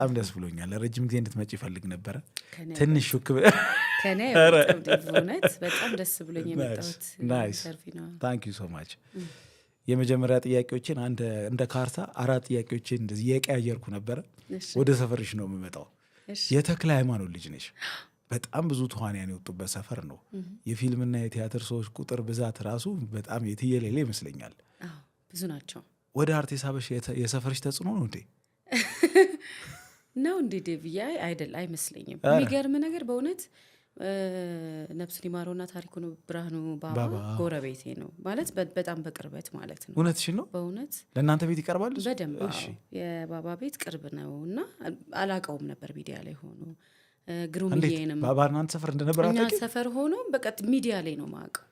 በጣም ደስ ብሎኛል። ለረጅም ጊዜ እንድትመጪ ይፈልግ ነበረ። ትንሽ ሹክ ከኔ በጣም ደስ ብሎኝ የመጣሁት ኢንተርቪው ነው። ታንክ ዩ ሶ ማች። የመጀመሪያ ጥያቄዎችን እንደ ካርታ 4 ጥያቄዎችን እንደዚህ የቀያየርኩ ነበረ። ወደ ሰፈርሽ ነው የምመጣው። የተክለ ሃይማኖት ልጅ ነሽ። በጣም ብዙ ተዋንያን የወጡበት ሰፈር ነው። የፊልምና የቲያትር ሰዎች ቁጥር ብዛት ራሱ በጣም የትየሌለ ይመስለኛል። ብዙ ናቸው። ወደ አርት ሳበሽ የሰፈርሽ ተጽዕኖ ነው እንዴ? ነው እንዴ ዴቪያ? አይደል? አይመስለኝም። የሚገርም ነገር በእውነት ነፍሱን ይማረውና ታሪኩ ነው ብርሃኑ ባባ ጎረቤቴ ነው ማለት በጣም በቅርበት ማለት ነው። እውነትሽን ነው? በእውነት ለእናንተ ቤት ይቀርባል? በደንብ የባባ ቤት ቅርብ ነው እና አላቀውም ነበር ሚዲያ ላይ ሆኖ ግሩምዬንም ባባ እናንተ ሰፈር እንደነበር እኛ ሰፈር ሆኖ በቀጥ ሚዲያ ላይ ነው ማቀው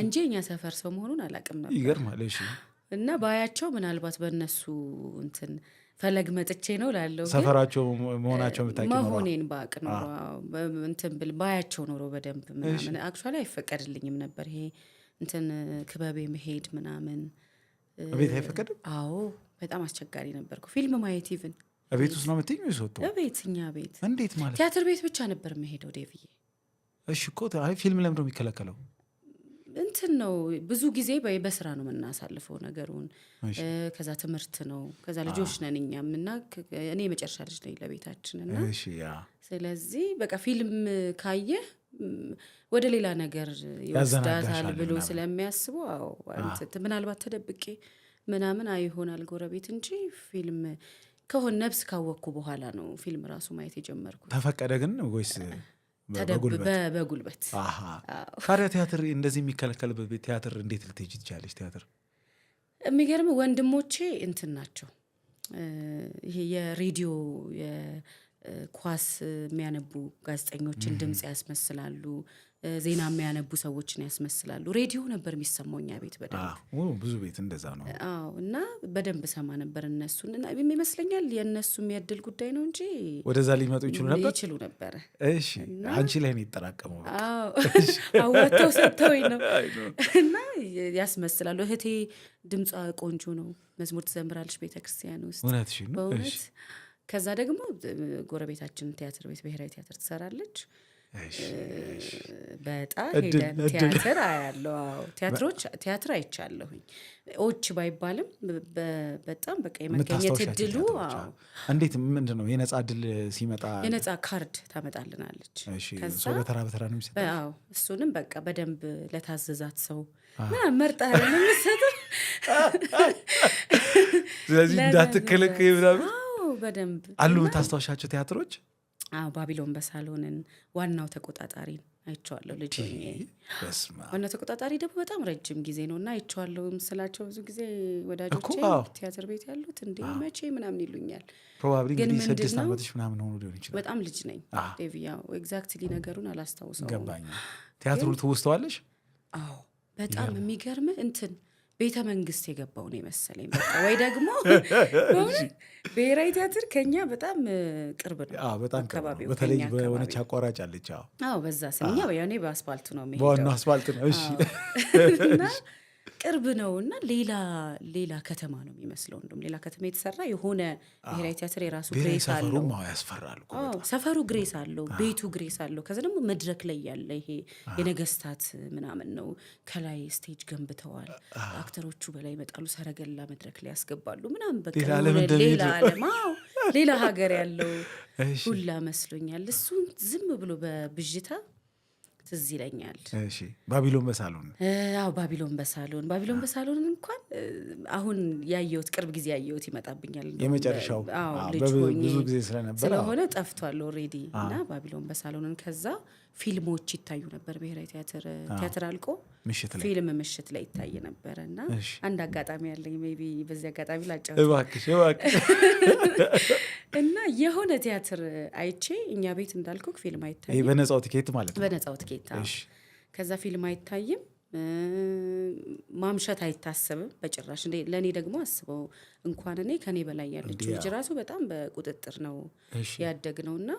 እንጂ እኛ ሰፈር ሰው መሆኑን አላቅም ነበር። ይገርማል። እሺ። እና ባያቸው ምናልባት በእነሱ እንትን ፈለግ መጥቼ ነው ላለው ሰፈራቸው መሆናቸው ምታቂ ነው መሆኔን ባቅ ነው እንትን ብል ባያቸው ኖሮ በደንብ ምናምን አክቹዋሊ አይፈቀድልኝም ነበር ይሄ እንትን ክበቤ መሄድ ምናምን ቤት አይፈቀድም። አዎ በጣም አስቸጋሪ ነበርኩ። ፊልም ማየት ኢቭን ቤት ውስጥ ነው የምትይኝ ወይስ ወጥቶ? ቤት እኛ ቤት እንዴት ማለት? ቲያትር ቤት ብቻ ነበር የምሄደው ዴቪዬ። እሺ እኮ አይ ፊልም ለምን ነው የሚከለከለው? እንትን ነው ብዙ ጊዜ በስራ ነው የምናሳልፈው ነገሩን። ከዛ ትምህርት ነው፣ ከዛ ልጆች ነን እኛም እና እኔ የመጨረሻ ልጅ ነኝ ለቤታችን እና ስለዚህ በቃ ፊልም ካየ ወደ ሌላ ነገር ይወስዳታል ብሎ ስለሚያስቡ ምናልባት ተደብቄ ምናምን አይሆናል ጎረቤት እንጂ ፊልም ከሆነ ነብስ ካወቅኩ በኋላ ነው ፊልም ራሱ ማየት የጀመርኩት። ተፈቀደ ግን ወይስ በጉልበት? ታዲያ ቲያትር እንደዚህ የሚከለከልበት ቤት ቲያትር እንዴት ልትሄጂ ትችላለች? ቲያትር የሚገርም ወንድሞቼ እንትን ናቸው ይሄ የሬዲዮ የኳስ የሚያነቡ ጋዜጠኞችን ድምፅ ያስመስላሉ፣ ዜና የሚያነቡ ሰዎችን ያስመስላሉ። ሬዲዮ ነበር የሚሰማው እኛ ቤት በደንብ። ብዙ ቤት እንደዛ ነው። እና በደንብ ሰማ ነበር እነሱን እና ይመስለኛል የእነሱ የሚያድል ጉዳይ ነው እንጂ ወደዛ ሊመጡ ይችሉ ነበር። እሺ አንቺ ላይ ነው ይጠራቀመው። አዋተው ሰጥተውኝ ነው እና ያስመስላሉ። እህቴ ድምጿ ቆንጆ ነው፣ መዝሙር ትዘምራለች ቤተክርስቲያን ውስጥ በእውነት። ከዛ ደግሞ ጎረቤታችን ቲያትር ቤት ብሔራዊ ቲያትር ትሰራለች። በጣም ሄደን ቲያትር አያለው። ቲያትር አይቻለሁኝ ኦች ባይባልም በጣም በቃ የመገኘት እድሉ። እንዴት ምንድን ነው የነጻ እድል ሲመጣ የነጻ ካርድ ታመጣልናለች። ከዛ በተራ በተራ ነው የሚሰጠው። እሱንም በቃ በደንብ ለታዘዛት ሰው ምናምን መርጠህ ነው የምትሰጠው። ስለዚህ እንዳትከለከይ ምናምን በደንብ አሉ። የምታስታውሻቸው ቲያትሮች? ባቢሎን በሳሎንን ዋናው ተቆጣጣሪን አይቼዋለሁ ልጅ ሆኜ። ዋናው ተቆጣጣሪ ደግሞ በጣም ረጅም ጊዜ ነው እና አይቼዋለሁ ስላቸው ብዙ ጊዜ ወዳጆቼ ቲያትር ቤት ያሉት እንዴ መቼ ምናምን ይሉኛል። ፕሮባብሊ እንግዲህ 6 ዓመትሽ ምናምን ሆኖ ሊሆን ይችላል። በጣም ልጅ ነኝ ዴቪያ። ኤግዛክትሊ ነገሩን አላስታውሰውም። ገባኝ። ቲያትሩ ትውስተዋለሽ? አዎ በጣም የሚገርም እንትን ቤተ መንግስት የገባው ነው የመሰለኝ በቃ። ወይ ደግሞ ብሔራዊ ቲያትር ከኛ በጣም ቅርብ ነው። በጣም አካባቢው በተለይ በሆነች አቋራጭ አለች። በዛ ስኛ ያኔ በአስፋልቱ ነው የሚሄደው። በዋናው አስፋልት ነው። እሺ እና ቅርብ ነው እና ሌላ ከተማ ነው የሚመስለው። እንደውም ሌላ ከተማ የተሰራ የሆነ ብሔራዊ ቲያትር የራሱ ግሬስ አለው። ያስፈራል። ሰፈሩ ግሬስ አለው፣ ቤቱ ግሬስ አለው። ከዛ ደግሞ መድረክ ላይ ያለ ይሄ የነገስታት ምናምን ነው። ከላይ ስቴጅ ገንብተዋል። አክተሮቹ በላይ ይመጣሉ፣ ሰረገላ መድረክ ላይ ያስገባሉ ምናምን በቃ ሌላ ዓለም ሌላ ሀገር ያለው ሁላ መስሎኛል። እሱን ዝም ብሎ በብዥታ ትዝ ይለኛል። እሺ ባቢሎን በሳሎን ባቢሎን በሳሎን እንኳን አሁን ያየሁት ቅርብ ጊዜ ያየሁት ይመጣብኛል። የመጨረሻው ብዙ ጊዜ ስለሆነ ጠፍቷል ኦልሬዲ። እና ባቢሎን በሳሎንን ከዛ ፊልሞች ይታዩ ነበር። ብሔራዊ ቲያትር አልቆ ፊልም ምሽት ላይ ይታይ ነበር እና አንድ አጋጣሚ ያለኝ ሜይ ቢ በዚህ አጋጣሚ ላጫውት እባክሽ። እና የሆነ ቲያትር አይቼ እኛ ቤት እንዳልኩ ፊልም አይታይም። በነጻው ቲኬት ማለት ነው። በነጻው ቲኬት። ከዛ ፊልም አይታይም፣ ማምሸት አይታሰብም በጭራሽ። ለእኔ ደግሞ አስበው እንኳን እኔ ከኔ በላይ ያለችው ልጅ ራሱ በጣም በቁጥጥር ነው ያደግነው እና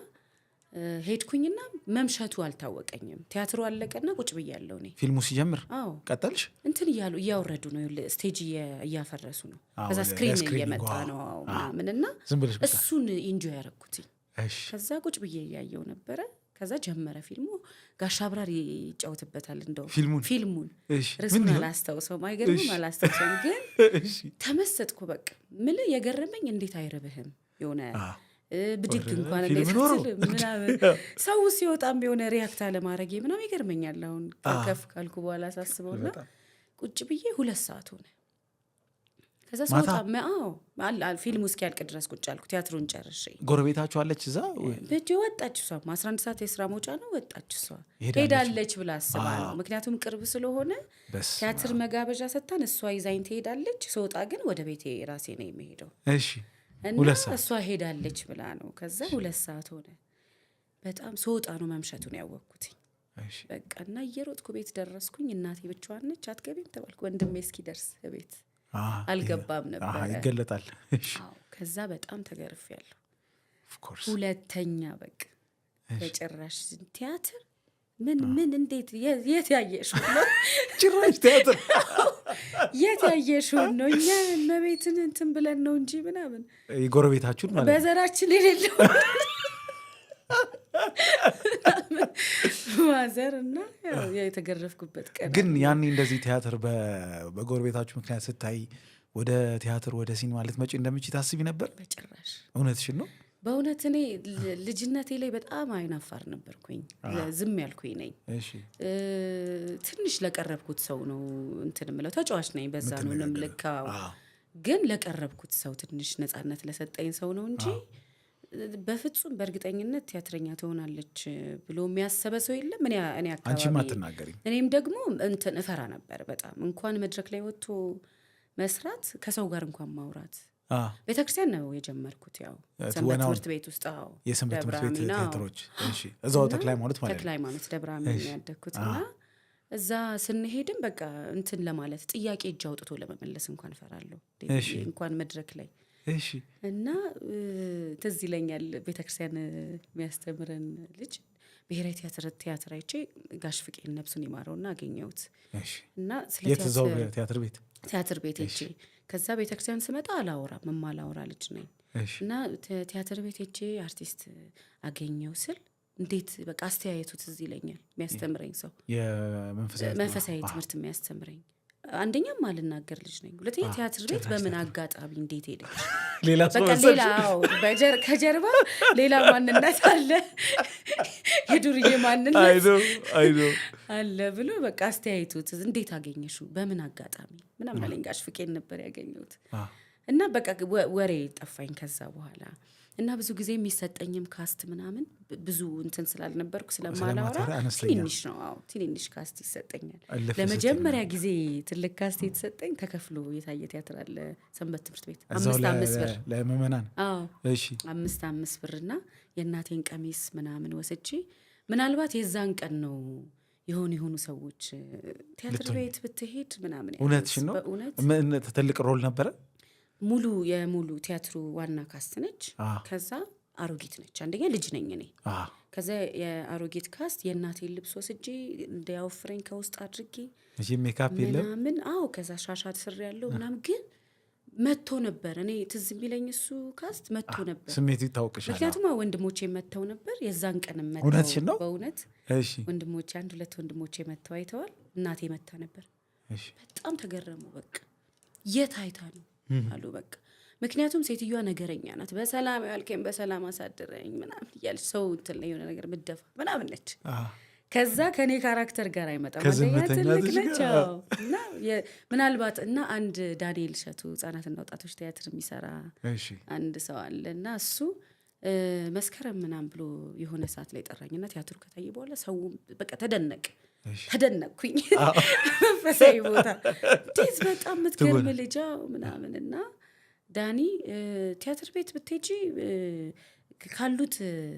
ሄድኩኝና መምሸቱ አልታወቀኝም። ቲያትሩ አለቀና ቁጭ ብያለሁ እኔ። ፊልሙ ሲጀምር ቀጠልሽ? እንትን እያወረዱ ነው፣ ስቴጅ እያፈረሱ ነው። ከዛ ስክሪን እየመጣ ነው ምናምንና እሱን ኢንጆይ ያደረኩትኝ። ከዛ ቁጭ ብዬ እያየው ነበረ። ከዛ ጀመረ ፊልሙ። ጋሽ አብራር ይጫወትበታል እንደው ፊልሙን ርዕሱን አላስታውሰውም፣ አይገርምም አላስታውሰውም፣ ግን ተመሰጥኩ። በቃ ምን የገረመኝ እንዴት አይርብህም የሆነ ብድግ እንኳን እንደዚህ ምናምን ሰው ሲወጣም የሆነ ሪያክት አለማድረግ ምናምን ይገርመኛል። አሁን ከፍ ካልኩ በኋላ ሳስበውና ቁጭ ብዬ 2 ሰዓት ሆነ። ከዛ ሰውጣ ፊልሙ እስኪያልቅ ድረስ ቁጭ አልኩ። ቲያትሩን ጨርሼ ጎረቤታችሁ አለች እዛ በጅ ወጣች። እሷ 11 ሰዓት የስራ መውጫ ነው ወጣች። እሷ ሄዳለች ብላ አስባ ነው፣ ምክንያቱም ቅርብ ስለሆነ ቲያትር መጋበዣ ሰጥታን እሷ ይዛኝ ትሄዳለች። ሰውጣ ግን ወደ ቤቴ ራሴ ነው የሚሄደው። እሺ እና እሷ ሄዳለች ብላ ነው። ከዛ 2 ሰዓት ሆነ። በጣም ሰውጣ ነው መምሸቱን ያወቅኩት። በቃ እና እየሮጥኩ ቤት ደረስኩኝ። እናቴ ብቻዋን ነች፣ አትገቢም ተባልኩ። ወንድሜ እስኪደርስ ቤት አልገባም ነበር። ይገለጣል። ከዛ በጣም ተገርፌያለሁ። ሁለተኛ በቃ በጭራሽ ቲያትር ምን እንዴት የት ያየሽው ነው? ጭራሽ ቲያትር የት ያየሽው ነው? እኛ መቤትን እንትን ብለን ነው እንጂ ምናምን የጎረቤታችሁን ማለት በዘራችን የሌለው ማዘር እና የተገረፍኩበት ቀን። ግን ያኔ እንደዚህ ቲያትር በጎረቤታችሁ ምክንያት ስታይ ወደ ቲያትር ወደ ሲኒማ ልትመጪ እንደምችል ታስቢ ነበር? በጭራሽ። እውነትሽን ነው? በእውነት እኔ ልጅነቴ ላይ በጣም አይናፋር ነበርኩኝ። ዝም ያልኩኝ ነኝ። ትንሽ ለቀረብኩት ሰው ነው እንትን ምለው። ተጫዋች ነኝ በዛ ነው ንምልካው። ግን ለቀረብኩት ሰው ትንሽ ነፃነት ለሰጠኝ ሰው ነው እንጂ በፍጹም በእርግጠኝነት ቲያትረኛ ትሆናለች ብሎ የሚያሰበ ሰው የለም። እኔ አካባቢ አንቺም አትናገሪም። እኔም ደግሞ እንትን እፈራ ነበር በጣም። እንኳን መድረክ ላይ ወጥቶ መስራት ከሰው ጋር እንኳን ማውራት። ቤተክርስቲያን ነው የጀመርኩት፣ ያው ሰንበት ትምህርት ቤት ውስጥ። የሰንበት ትምህርት ቤት ቲያትሮች። እሺ እዛው ተክለ ሃይማኖት ማለት ነው። ተክለ ሃይማኖት ደብረ አሚን ያደግኩትና እዛ ስንሄድም በቃ እንትን ለማለት ጥያቄ እጅ አውጥቶ ለመመለስ እንኳን እፈራለሁ እንኳን መድረክ ላይ። እሺ እና ትዝ ይለኛል ቤተክርስቲያን የሚያስተምረን ልጅ ብሔራዊ ቲያትር አይቼ ጋሽ ፍቄን ነፍሱን ይማረውና አገኘሁት። እና ስለ ቲያትር ቤት ሄጄ ከዛ ቤተክርስቲያን ስመጣ አላወራም የማላወራ ልጅ ነኝ። እና ቲያትር ቤት ሄጄ አርቲስት አገኘው ስል እንዴት በቃ አስተያየቱ ትዝ ይለኛል። የሚያስተምረኝ ሰው መንፈሳዊ ትምህርት የሚያስተምረኝ አንደኛም አልናገር ልጅ ነኝ። ሁለተኛ ቲያትር ቤት በምን አጋጣሚ እንዴት ሄደች? ከጀርባ ሌላ ማንነት አለ፣ የዱርዬ ማንነት አለ ብሎ በቃ አስተያየቱ እንዴት አገኘሽው? በምን አጋጣሚ ምናምን አለኝ። ጋሽ ፍቄን ነበር ያገኘሁት። እና በቃ ወሬ ጠፋኝ ከዛ በኋላ። እና ብዙ ጊዜ የሚሰጠኝም ካስት ምናምን ብዙ እንትን ስላልነበርኩ ስለማላወራ ትንንሽ ነው። ትንንሽ ካስት ይሰጠኛል። ለመጀመሪያ ጊዜ ትልቅ ካስት የተሰጠኝ ተከፍሎ የታየ ቲያትር አለ ሰንበት ትምህርት ቤት 5 ብር ለምእመናን። እሺ 5 ብርና የእናቴን ቀሚስ ምናምን ወስጄ ምናልባት የዛን ቀን ነው የሆኑ ሰዎች ቲያትር ቤት ብትሄድ ምናምን። እውነትሽ ነው? ትልቅ ሮል ነበረ። ሙሉ ቲያትሩ ዋና ካስት ነች። ከዛ አሮጊት ነች። አንደኛ ልጅ ነኝ እኔ። ከዛ የአሮጊት ካስት የእናቴን ልብስ ወስጄ እንዲያወፍረኝ ከውስጥ አድርጌ ሜካፕ የለም ምናምን። ከዛ ሻሻት ስር ያለው ምናምን። ግን መጥቶ ነበር። እኔ ትዝ የሚለኝ እሱ ካስት መጥቶ ነበር። ስሜቱ ይታወቅሻል። ምክንያቱም ወንድሞቼ መጥተው ነበር የዛን ቀን መጥተው። እውነትሽን ነው? በእውነት ወንድሞቼ 1-2 ወንድሞቼ መጥተው አይተዋል። እናቴ መታ ነበር። በጣም ተገረሙ። በቃ የት አይታ ነው አሉ። በቃ ምክንያቱም ሴትዮዋ ነገረኛ ናት። በሰላም ያልከኝ በሰላም አሳድረኝ ምናምን እያለች ሰው እንትን ላይ የሆነ ነገር ምደፋ ምናምን ነች። ከዛ ከኔ ካራክተር ጋር አይመጣም። ትልቅ ነች። እና ምናልባት እና አንድ ዳንኤል እሸቱ ህጻናትና ወጣቶች ቲያትር የሚሰራ አንድ ሰው አለ እና እሱ መስከረም ምናምን ብሎ የሆነ ሰዓት ላይ ጠራኝና ቲያትሩ ከታየ በኋላ ሰው በቃ ተደነቅኩኝ። መንፈሳዊ ቦታ እንዴት በጣም የምትገርም ልጅ ምናምን። እና ዳኒ ቲያትር ቤት ብትሄጂ ካሉት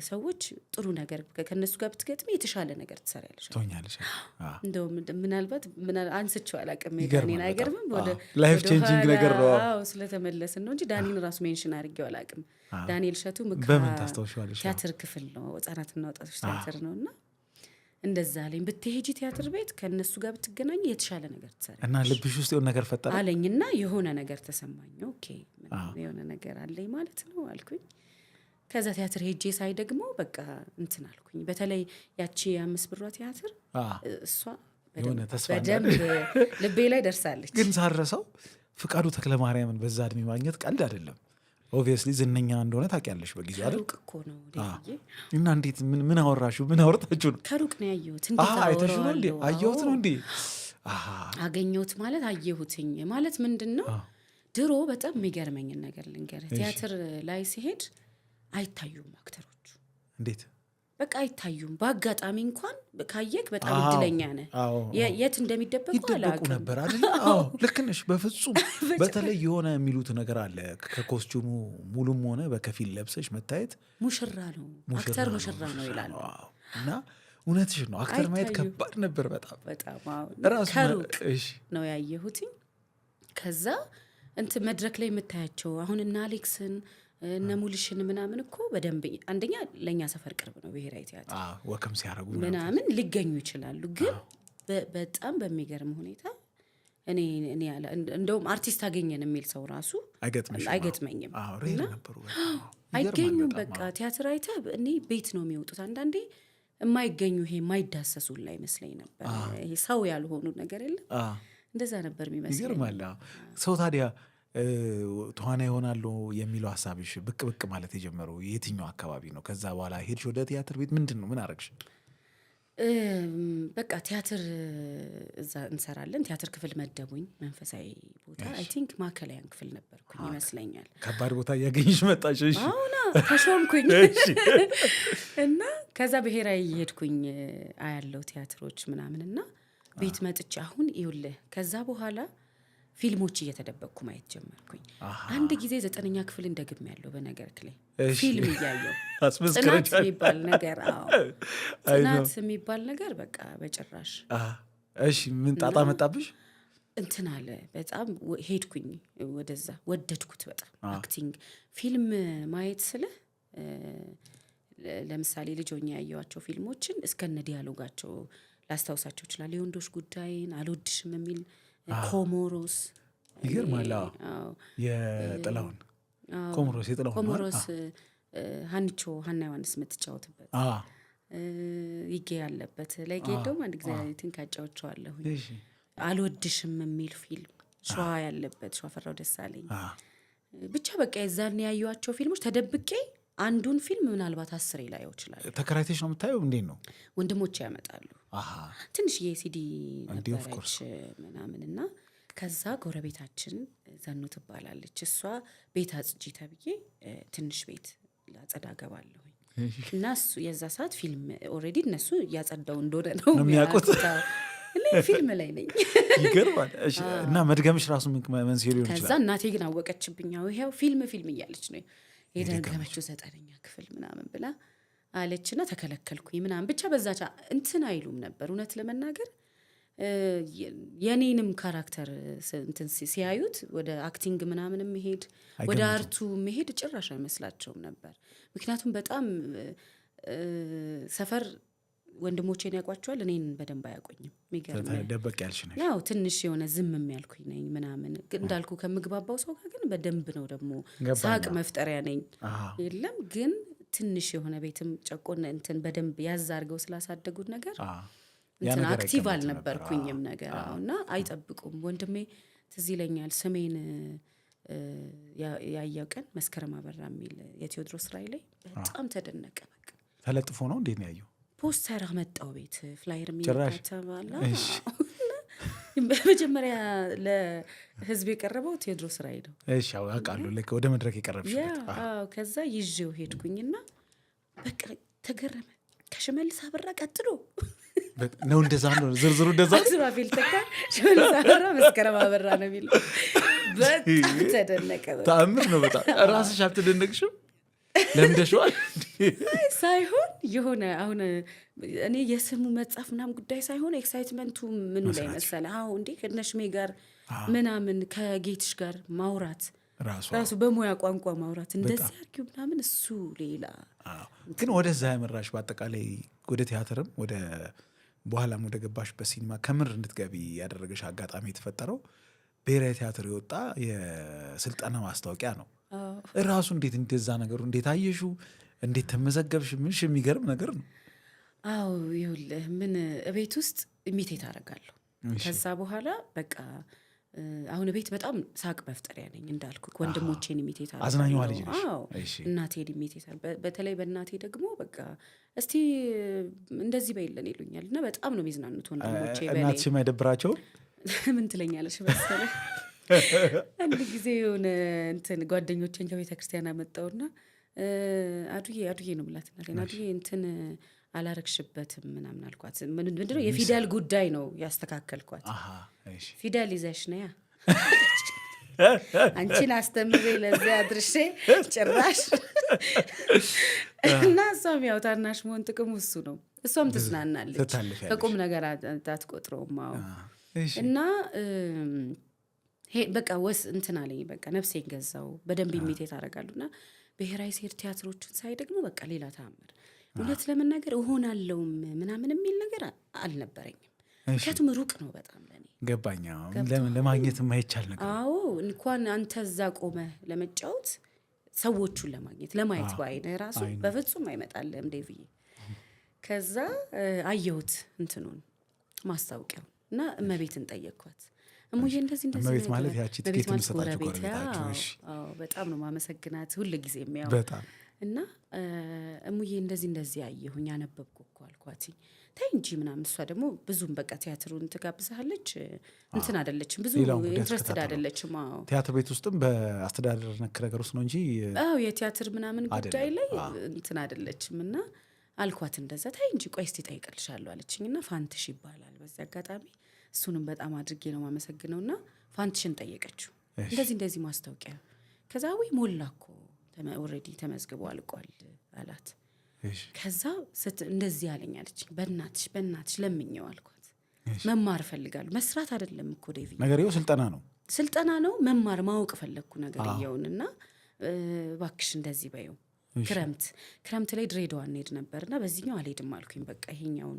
ሰዎች ጥሩ ነገር ከነሱ ጋር ብትገጥሚ የተሻለ ነገር ትሰሪያለሽ ትሆኛለሽ። እንደውም ምናልባት አንስቼው አላውቅም ዳኒን አይገርምም ወደ ላይፍ ቼንጂንግ ነገር ነው። አዎ ስለተመለስን ነው እንጂ ዳኒን ራሱ ሜንሽን አድርጌው አላውቅም። ዳንኤል እሸቱ በምን ታስታውሻለሽ? ቲያትር ክፍል ነው ህጻናትና ወጣቶች ቲያትር ነውና እንደዛ አለኝ። ብትሄጂ ቲያትር ቤት ከነሱ ጋር ብትገናኝ የተሻለ ነገር ትሰሪያለሽ እና ልብሽ ውስጥ የሆነ ነገር ፈጠረ አለኝና የሆነ ነገር ተሰማኝ። ኦኬ የሆነ ነገር አለኝ ማለት ነው አልኩኝ። ከዛ ቲያትር ሄጄ ሳይ ደግሞ በቃ እንትን አልኩኝ። በተለይ ያቺ 5 ብሯ ቲያትር እሷ በደንብ ልቤ ላይ ደርሳለች። ግን ሳረሰው ፍቃዱ ተክለማርያምን በዛ እድሜ ማግኘት ቀልድ አይደለም። ኦብቪየስሊ ዝነኛ እንደሆነ ታውቂያለሽ በጊዜው አይደል? ከሩቅ እኮ ነው እና እንዴት ምን አወራችሁ? ምን አወርታችሁ ነው? ከሩቅ ነው ያየሁት። እንዴት አይተሽ ነው እንዴ? አየሁት ነው እንዴ? አገኘሁት ማለት አየሁትኝ ማለት ምንድን ነው? ድሮ በጣም የሚገርመኝ ነገር ልንገርህ። ቲያትር ላይ ሲሄድ አይታዩም አክተሮቹ። እንዴት በቃ አይታዩም። በአጋጣሚ እንኳን ካየክ በጣም እድለኛ ነህ። የት እንደሚደበቁ አላውቅም ነበር አይደል? አዎ ልክ ነሽ በፍጹም። በተለይ የሆነ የሚሉት ነገር አለ። ከኮስቹሙ ሙሉም ሆነ በከፊል ለብሰሽ መታየት ሙሽራ ነው፣ አክተር ሙሽራ ነው ይላሉ። እና እውነትሽ ነው። አክተር ማየት ከባድ ነበር በጣም በጣም። ከሩቅ ነው ያየሁትኝ። ከዛ እንትን መድረክ ላይ የምታያቸው አሁን እና አሌክስን እነ ሙልሽን ምናምን እኮ በደንብ አንደኛ ለኛ ሰፈር ቅርብ ነው ብሔራዊ ቲያትር ወከም ሲያረጉ ምናምን ሊገኙ ይችላሉ። ግን በጣም በሚገርም ሁኔታ እኔ እንደውም አርቲስት አገኘን የሚል ሰው ራሱ አይገጥመኝም። አይገኙም። በቃ ቲያትር አይተ እኔ ቤት ነው የሚወጡት። አንዳንዴ የማይገኙ ይሄ የማይዳሰሱ ላይ መስለኝ ነበር። ይሄ ሰው ያልሆኑ ነገር የለም እንደዛ ነበር የሚመስለኝ። ይገርማል። ሰው ታዲያ ተዋናይ ይሆናሉ የሚለው ሀሳብሽ ብቅ ማለት የጀመረው የትኛው አካባቢ ነው? ከዛ በኋላ ሄድሽ ወደ ቲያትር ቤት? ምንድን ነው ምን አረግሽ? በቃ ቲያትር እዛ እንሰራለን። ቲያትር ክፍል መደቡኝ፣ መንፈሳዊ ቦታ አይ ቲንክ ማዕከላዊ ክፍል ነበርኩኝ ይመስለኛል። ከባድ ቦታ እያገኘሽ መጣሽ። እሺ አሁን ተሾምኩኝ እና ከዛ ብሔራዊ ሄድኩኝ አያለው ቲያትሮች ምናምንና ቤት መጥቼ አሁን ይኸውልህ ከዛ በኋላ ፊልሞች እየተደበቅኩ ማየት ጀመርኩኝ። አንድ ጊዜ 9ኛ ክፍል እንደግም ያለው በነገር ላይ ፊልም እያየው ጽናት የሚባል ነገር ጽናት የሚባል ነገር በቃ በጭራሽ። እሺ ምን ጣጣ መጣብሽ? እንትን አለ በጣም ሄድኩኝ ወደዛ፣ ወደድኩት በጣም አክቲንግ። ፊልም ማየት ስለ ለምሳሌ ልጆኛ ያየዋቸው ፊልሞችን እስከነ ዲያሎጋቸው ላስታውሳቸው ይችላል። የወንዶች ጉዳይን፣ አልወድሽም የሚል ኮሞሮስ ይገርማል። የጥላሁን ኮሞሮስ ሀኒቾ ሀና ዮሐንስ የምትጫወትበት ይጌ ያለበት ላይ ጌዶም አንድ ጊዜ ትንካጫዎቸዋለሁ። አልወድሽም የሚል ፊልም ሸዋ ያለበት ሸዋፈራው ደሳለኝ። ብቻ በቃ የዛን ያዩዋቸው ፊልሞች ተደብቄ አንዱን ፊልም ምናልባት 10 ላየው ይችላል። ተከራይተሽ ነው የምታየው? እንዴት ነው? ወንድሞቼ ያመጣሉ። ትንሽዬ ሲዲ ነበረች ምናምንና ከዛ ጎረቤታችን ዘኑ ትባላለች። እሷ ቤት አጽጂ ተብዬ ትንሽ ቤት ላጸዳ ገባለሁ እና እሱ የዛ ሰዓት ፊልም ኦልሬዲ እነሱ እያጸዳው እንደሆነ ነው የሚያውቁት። እኔ ፊልም ላይ ነኝ። ይገርማል። እና መድገምሽ ራሱ መንስኤ ሊሆን ይችላል። ከዛ እናቴ ግን አወቀችብኝ። ይሄው ፊልም እያለች ነው የደገመችው 9ኛ ክፍል ምናምን ብላ አለችና ተከለከልኩኝ ምናምን። ብቻ በዛቻ እንትን አይሉም ነበር እውነት ለመናገር የኔንም ካራክተር እንትን ሲያዩት ወደ አክቲንግ ምናምን መሄድ ወደ አርቱ መሄድ ጭራሽ አይመስላቸውም ነበር። ምክንያቱም በጣም ሰፈር ወንድሞቼን ያውቋቸዋል፣ እኔን በደንብ አያውቁኝም። የሚገርመኝ ደበቅ ያልሽ ነው። ያው ትንሽ የሆነ ዝም የሚያልኩኝ ነኝ ምናምን። እንዳልኩ ከምግባባው ሰው ጋር ግን በደንብ ነው ደግሞ ሳቅ መፍጠሪያ ነኝ። የለም ግን ትንሽ የሆነ ቤትም ጨቆን እንትን በደንብ ያዝ አድርገው ስላሳደጉት ነገር እንትን አክቲቭ አልነበርኩኝም ነገር እና አይጠብቁም። ወንድሜ ትዝ ይለኛል ስሜን ያየው ቀን መስከረም አበራ የሚል የቴዎድሮስ ራይ ላይ በጣም ተደነቀ። በቃ ተለጥፎ ነው እንዴት ነው ያየው? ፖስተር አመጣው ቤት ፍላየር የሚከተባላ በመጀመሪያ ለህዝብ የቀረበው ቴዎድሮስ ራይ ነው። እሺ አውቃለሁ። ለከ ወደ መድረክ የቀረብሽበት። ከዛ ይዤው ሄድኩኝና በቃ ተገረመ። ከሽመልስ አበራ ቀጥሎ ነው እንደዛ ነው ዝርዝሩ እንደዛ አስራፊል ተካ ሽመልስ አበራ መስከረም አበራ ነው የሚለው። በጣም ተደነቀ። ተአምር ነው በጣም። ራስሽ አልተደነቅሽም? ለምደሽዋል ሳይሆን የሆነ አሁን እኔ የስሙ መጻፍ ምናምን ጉዳይ ሳይሆን ኤክሳይትመንቱ ምኑ ላይ መሰለህ? አዎ እንዴ ከነሽሜ ጋር ምናምን ከጌትሽ ጋር ማውራት ራሱ በሙያ ቋንቋ ማውራት እንደዚህ አርጊው ምናምን እሱ ሌላ። ግን ወደዛ ያመራሽ በአጠቃላይ ወደ ቲያትርም ወደ በኋላም ወደ ገባሽበት ሲኒማ ከምር እንድትገቢ ያደረገሽ አጋጣሚ የተፈጠረው ብሔራዊ ቲያትር የወጣ የስልጠና ማስታወቂያ ነው ራሱ። እንዴት እንደዛ ነገሩ እንዴት አየሹ? እንዴት ተመዘገብሽ? ምንሽ የሚገርም ነገር ነው። አዎ ይኸውልህ ምን ቤት ውስጥ ኢሚቴት አደርጋለሁ። ከዛ በኋላ በቃ አሁን ቤት በጣም ሳቅ መፍጠሪያ ነኝ እንዳልኩ ወንድሞቼን ኢሚቴት አደርጋለሁ። አዝናኛዋ ልጅ ነሽ። እናቴን ኢሚቴት በተለይ በእናቴ ደግሞ በቃ እስቲ እንደዚህ በይለን ይሉኛል እና በጣም ነው የሚዝናኑት ወንድሞቼ። እናትሽም አይደብራቸውም? ምን ትለኛለሽ መሰለህ? አንድ ጊዜ የሆነ እንትን ጓደኞቼን ከቤተ ክርስቲያን አመጣውና አዱዬ ነው የምላት እናቴን። አዱዬ እንትን አላረግሽበትም ምናምን አልኳት። ምንድነው የፊደል ጉዳይ ነው ያስተካከልኳት። ፊደል ይዘሽ ነያ አንቺን አስተምሬ ለዚያ አድርሼ ጭራሽ እና እሷም ያው ታናሽ መሆን ጥቅሙ እሱ ነው። እሷም ትዝናናለች፣ ከቁም ነገር አትቆጥረውም። እና በቃ ወስ እንትን አለኝ። በቃ ነፍሴን ገዛው። በደንብ ኢሚቴት አደርጋለሁና ብሔራዊ ሴር ቲያትሮችን ሳይ ደግሞ በቃ ሌላ ተአምር። እውነት ለመናገር እሆናለሁም ምናምን የሚል ነገር አልነበረኝም። ምክንያቱም ሩቅ ነው በጣም ለኔ። ገባኝ። ለማግኘት የማይቻል ነገር። አዎ እንኳን አንተ እዛ ቆመህ ለመጫወት ሰዎቹን ለማግኘት ለማየት በአይንህ ራሱ በፍጹም አይመጣልህም ዴቪዬ። ከዛ አየሁት እንትኑን ማስታወቂያው እና እመቤትን ጠየቅኳት። እሙዬ እንደዚህ እመቤት ማለት ያቺ ትኬት የምትሰጣችሁ ጎረቤታችሁ? በጣም ነው ማመሰግናት ሁሉ ጊዜ የሚያው በጣም እና እሙዬ እንደዚህ አየሁኝ አነበብኩ እኮ አልኳት። ተይ እንጂ ምናምን። እሷ ደግሞ ብዙም በቃ ቲያትሩን ትጋብዛለች እንትን አይደለችም፣ ብዙ ኢንትረስትድ አይደለችም። ቲያትር ቤት ውስጥም በአስተዳደር ነክ ነገር ውስጥ ነው እንጂ የቲያትር ምናምን ጉዳይ ላይ እንትን አይደለችም። እና አልኳት እንደዛ። ተይ እንጂ ቆይ እስቲ እጠይቅልሻለሁ አለችኝና ፋንትሽ ይባላል በዚህ አጋጣሚ እሱንም በጣም አድርጌ ነው ማመሰግነው። እና ፋንትሽን ጠየቀችው እንደዚህ ማስታወቂያ። ከዛ ወይ ሞላ እኮ ኦልሬዲ ተመዝግቦ አልቋል አላት። ከዛ እንደዚህ አለኝ አለችኝ። በእናትሽ ለምኘው አልኳት። መማር እፈልጋለሁ። መስራት አይደለም እኮ ዴቪ፣ ነገርየው ስልጠና ነው። መማር ማወቅ ፈለግኩ ነገርየውን። እና እባክሽ እንደዚህ በይው። ክረምት ላይ ድሬዳዋ እንሄድ ነበርና በዚህኛው አልሄድም አልኩኝ። በቃ ይሄኛውን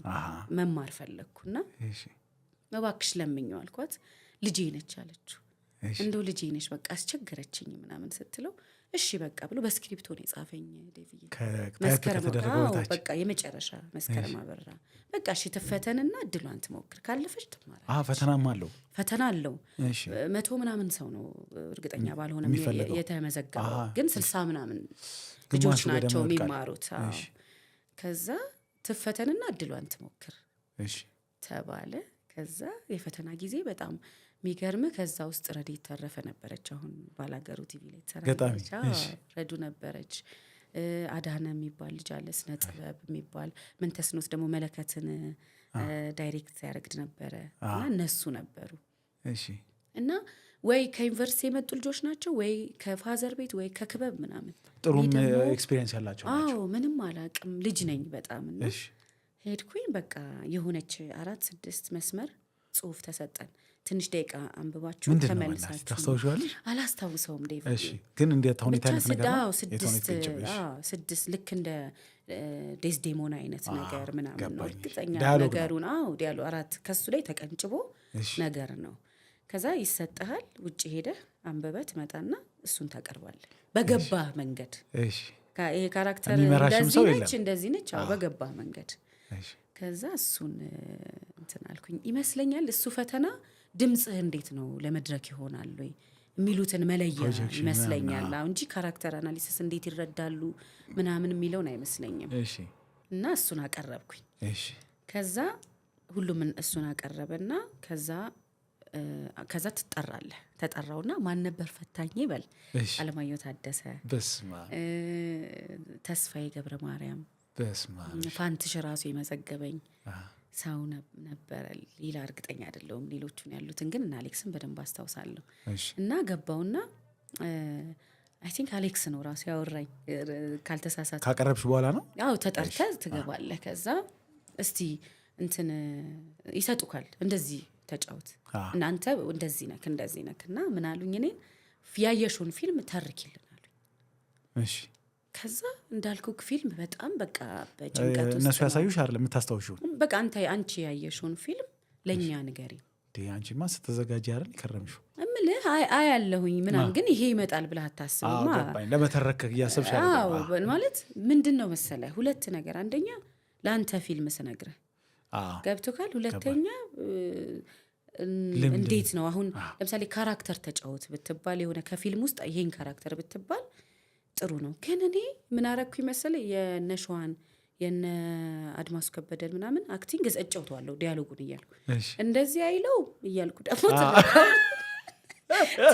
መማር ፈለግኩና እባክሽ ለምኘው አልኳት። ልጄ ነች አለችው። እንደው ልጄ ነች በቃ አስቸገረችኝ ምናምን ስትለው እሺ በቃ ብሎ በስክሪፕቶ ነው የጻፈኝ ዴቪዬ። በቃ የመጨረሻ መስከረም አበራ በቃ እሺ ትፈተንና እድሏን ትሞክር፣ ካለፈች ትማራለች። ፈተና አለው። 100 ምናምን ሰው ነው እርግጠኛ ባልሆነም የተመዘገበው፣ ግን 60 ምናምን ልጆች ናቸው የሚማሩት። ከዛ ትፈተንና እድሏን ትሞክር ተባለ። ከዛ የፈተና ጊዜ በጣም የሚገርም። ከዛ ውስጥ ረዴት ተረፈ ነበረች፣ አሁን ባላገሩ ቲቪ ላይ ትሰራለች። ረዱ ነበረች። አዳነ የሚባል ልጅ አለ፣ ስነ ጥበብ የሚባል መንተስኖት ደግሞ መለከትን ዳይሬክት ያደርግድ ነበረ። እና እነሱ ነበሩ። እና ወይ ከዩኒቨርሲቲ የመጡ ልጆች ናቸው፣ ወይ ከፋዘር ቤት፣ ወይ ከክበብ ምናምን። ጥሩም ኤክስፒሪየንስ ያላቸው ናቸው። ምንም አላቅም፣ ልጅ ነኝ በጣም። እና ሄድኩኝ። በቃ የሆነች 4-6 መስመር ጽሁፍ ተሰጠን። ትንሽ ደቂቃ አንብባችሁ ተመልሳችሁ። ታስታውሻለሽ? አላስታውሰውም ዴቪ፣ ግን እንዴት ሁኔታ ነገር ነው። 6 ልክ እንደ ዴስዴሞና አይነት ነገር ምናምን ነው እርግጠኛ ነገሩን። ዲያሎ 4 ከሱ ላይ ተቀንጭቦ ነገር ነው። ከዛ ይሰጥሃል። ውጭ ሄደህ አንብበህ ትመጣና እሱን ታቀርባለህ በገባህ መንገድ። ይሄ ካራክተር እንደዚህ ነች በገባህ መንገድ። ከዛ እሱን እንትን አልኩኝ ይመስለኛል። እሱ ፈተና ድምፅህ እንዴት ነው ለመድረክ ይሆናል ወይ የሚሉትን መለያ ይመስለኛል እንጂ ካራክተር አናሊሲስ እንዴት ይረዳሉ ምናምን የሚለውን አይመስለኝም። እና እሱን አቀረብኩኝ። ከዛ ሁሉም እሱን አቀረበና ከዛ ትጠራለህ። ተጠራውና ማን ነበር ፈታኝ ይበል? አለማየሁ ታደሰ፣ ተስፋዬ ገብረ ማርያም፣ ፋንትሽ ራሱ የመዘገበኝ ሰው ነበረ። ሌላ እርግጠኛ አይደለሁም ሌሎቹን ያሉትን ግን እና አሌክስን በደንብ አስታውሳለሁ። እና ገባውና አይ ቲንክ አሌክስ ነው ራሱ ያወራኝ ካልተሳሳተ። ካቀረብሽ በኋላ ነው? አዎ ተጠርተህ ትገባለህ። ከዛ እስቲ እንትን ይሰጡካል፣ እንደዚህ ተጫውት እናንተ እንደዚህ ነክ እና ምን አሉኝ እኔን ያየሽውን ፊልም ተርኪልን አሉኝ። እሺ ከዛ እንዳልኩክ ፊልም በጣም በቃ በጭንቀት ውስጥ እነሱ ያሳዩሽ አይደል የምታስታውሺው? በቃ አንቺ ያየሽውን ፊልም ለኛ ንገሪ። አንቺማ ስትዘጋጂ አይደል ከረምሽው እምልህ አያለሁኝ ምናምን ግን ይሄ ይመጣል ብለህ አታስብማ። ለመተረክ እያሰብሽ አይደል? ማለት ምንድነው መሰለህ ሁለት ነገር፣ አንደኛ ለአንተ ፊልም ስነግርህ ገብቶካል፣ ሁለተኛ እንዴት ነው አሁን ለምሳሌ ካራክተር ተጫወት ብትባል የሆነ ከፊልም ውስጥ ይሄን ካራክተር ብትባል ጥሩ ነው። ግን እኔ ምን አረኩኝ መሰለህ የነሸዋን የነ አድማሱ ከበደን ምናምን አክቲንግ እጨውተዋለሁ ዲያሎጉን እያልኩ እንደዚህ አይለው እያልኩ ደግሞ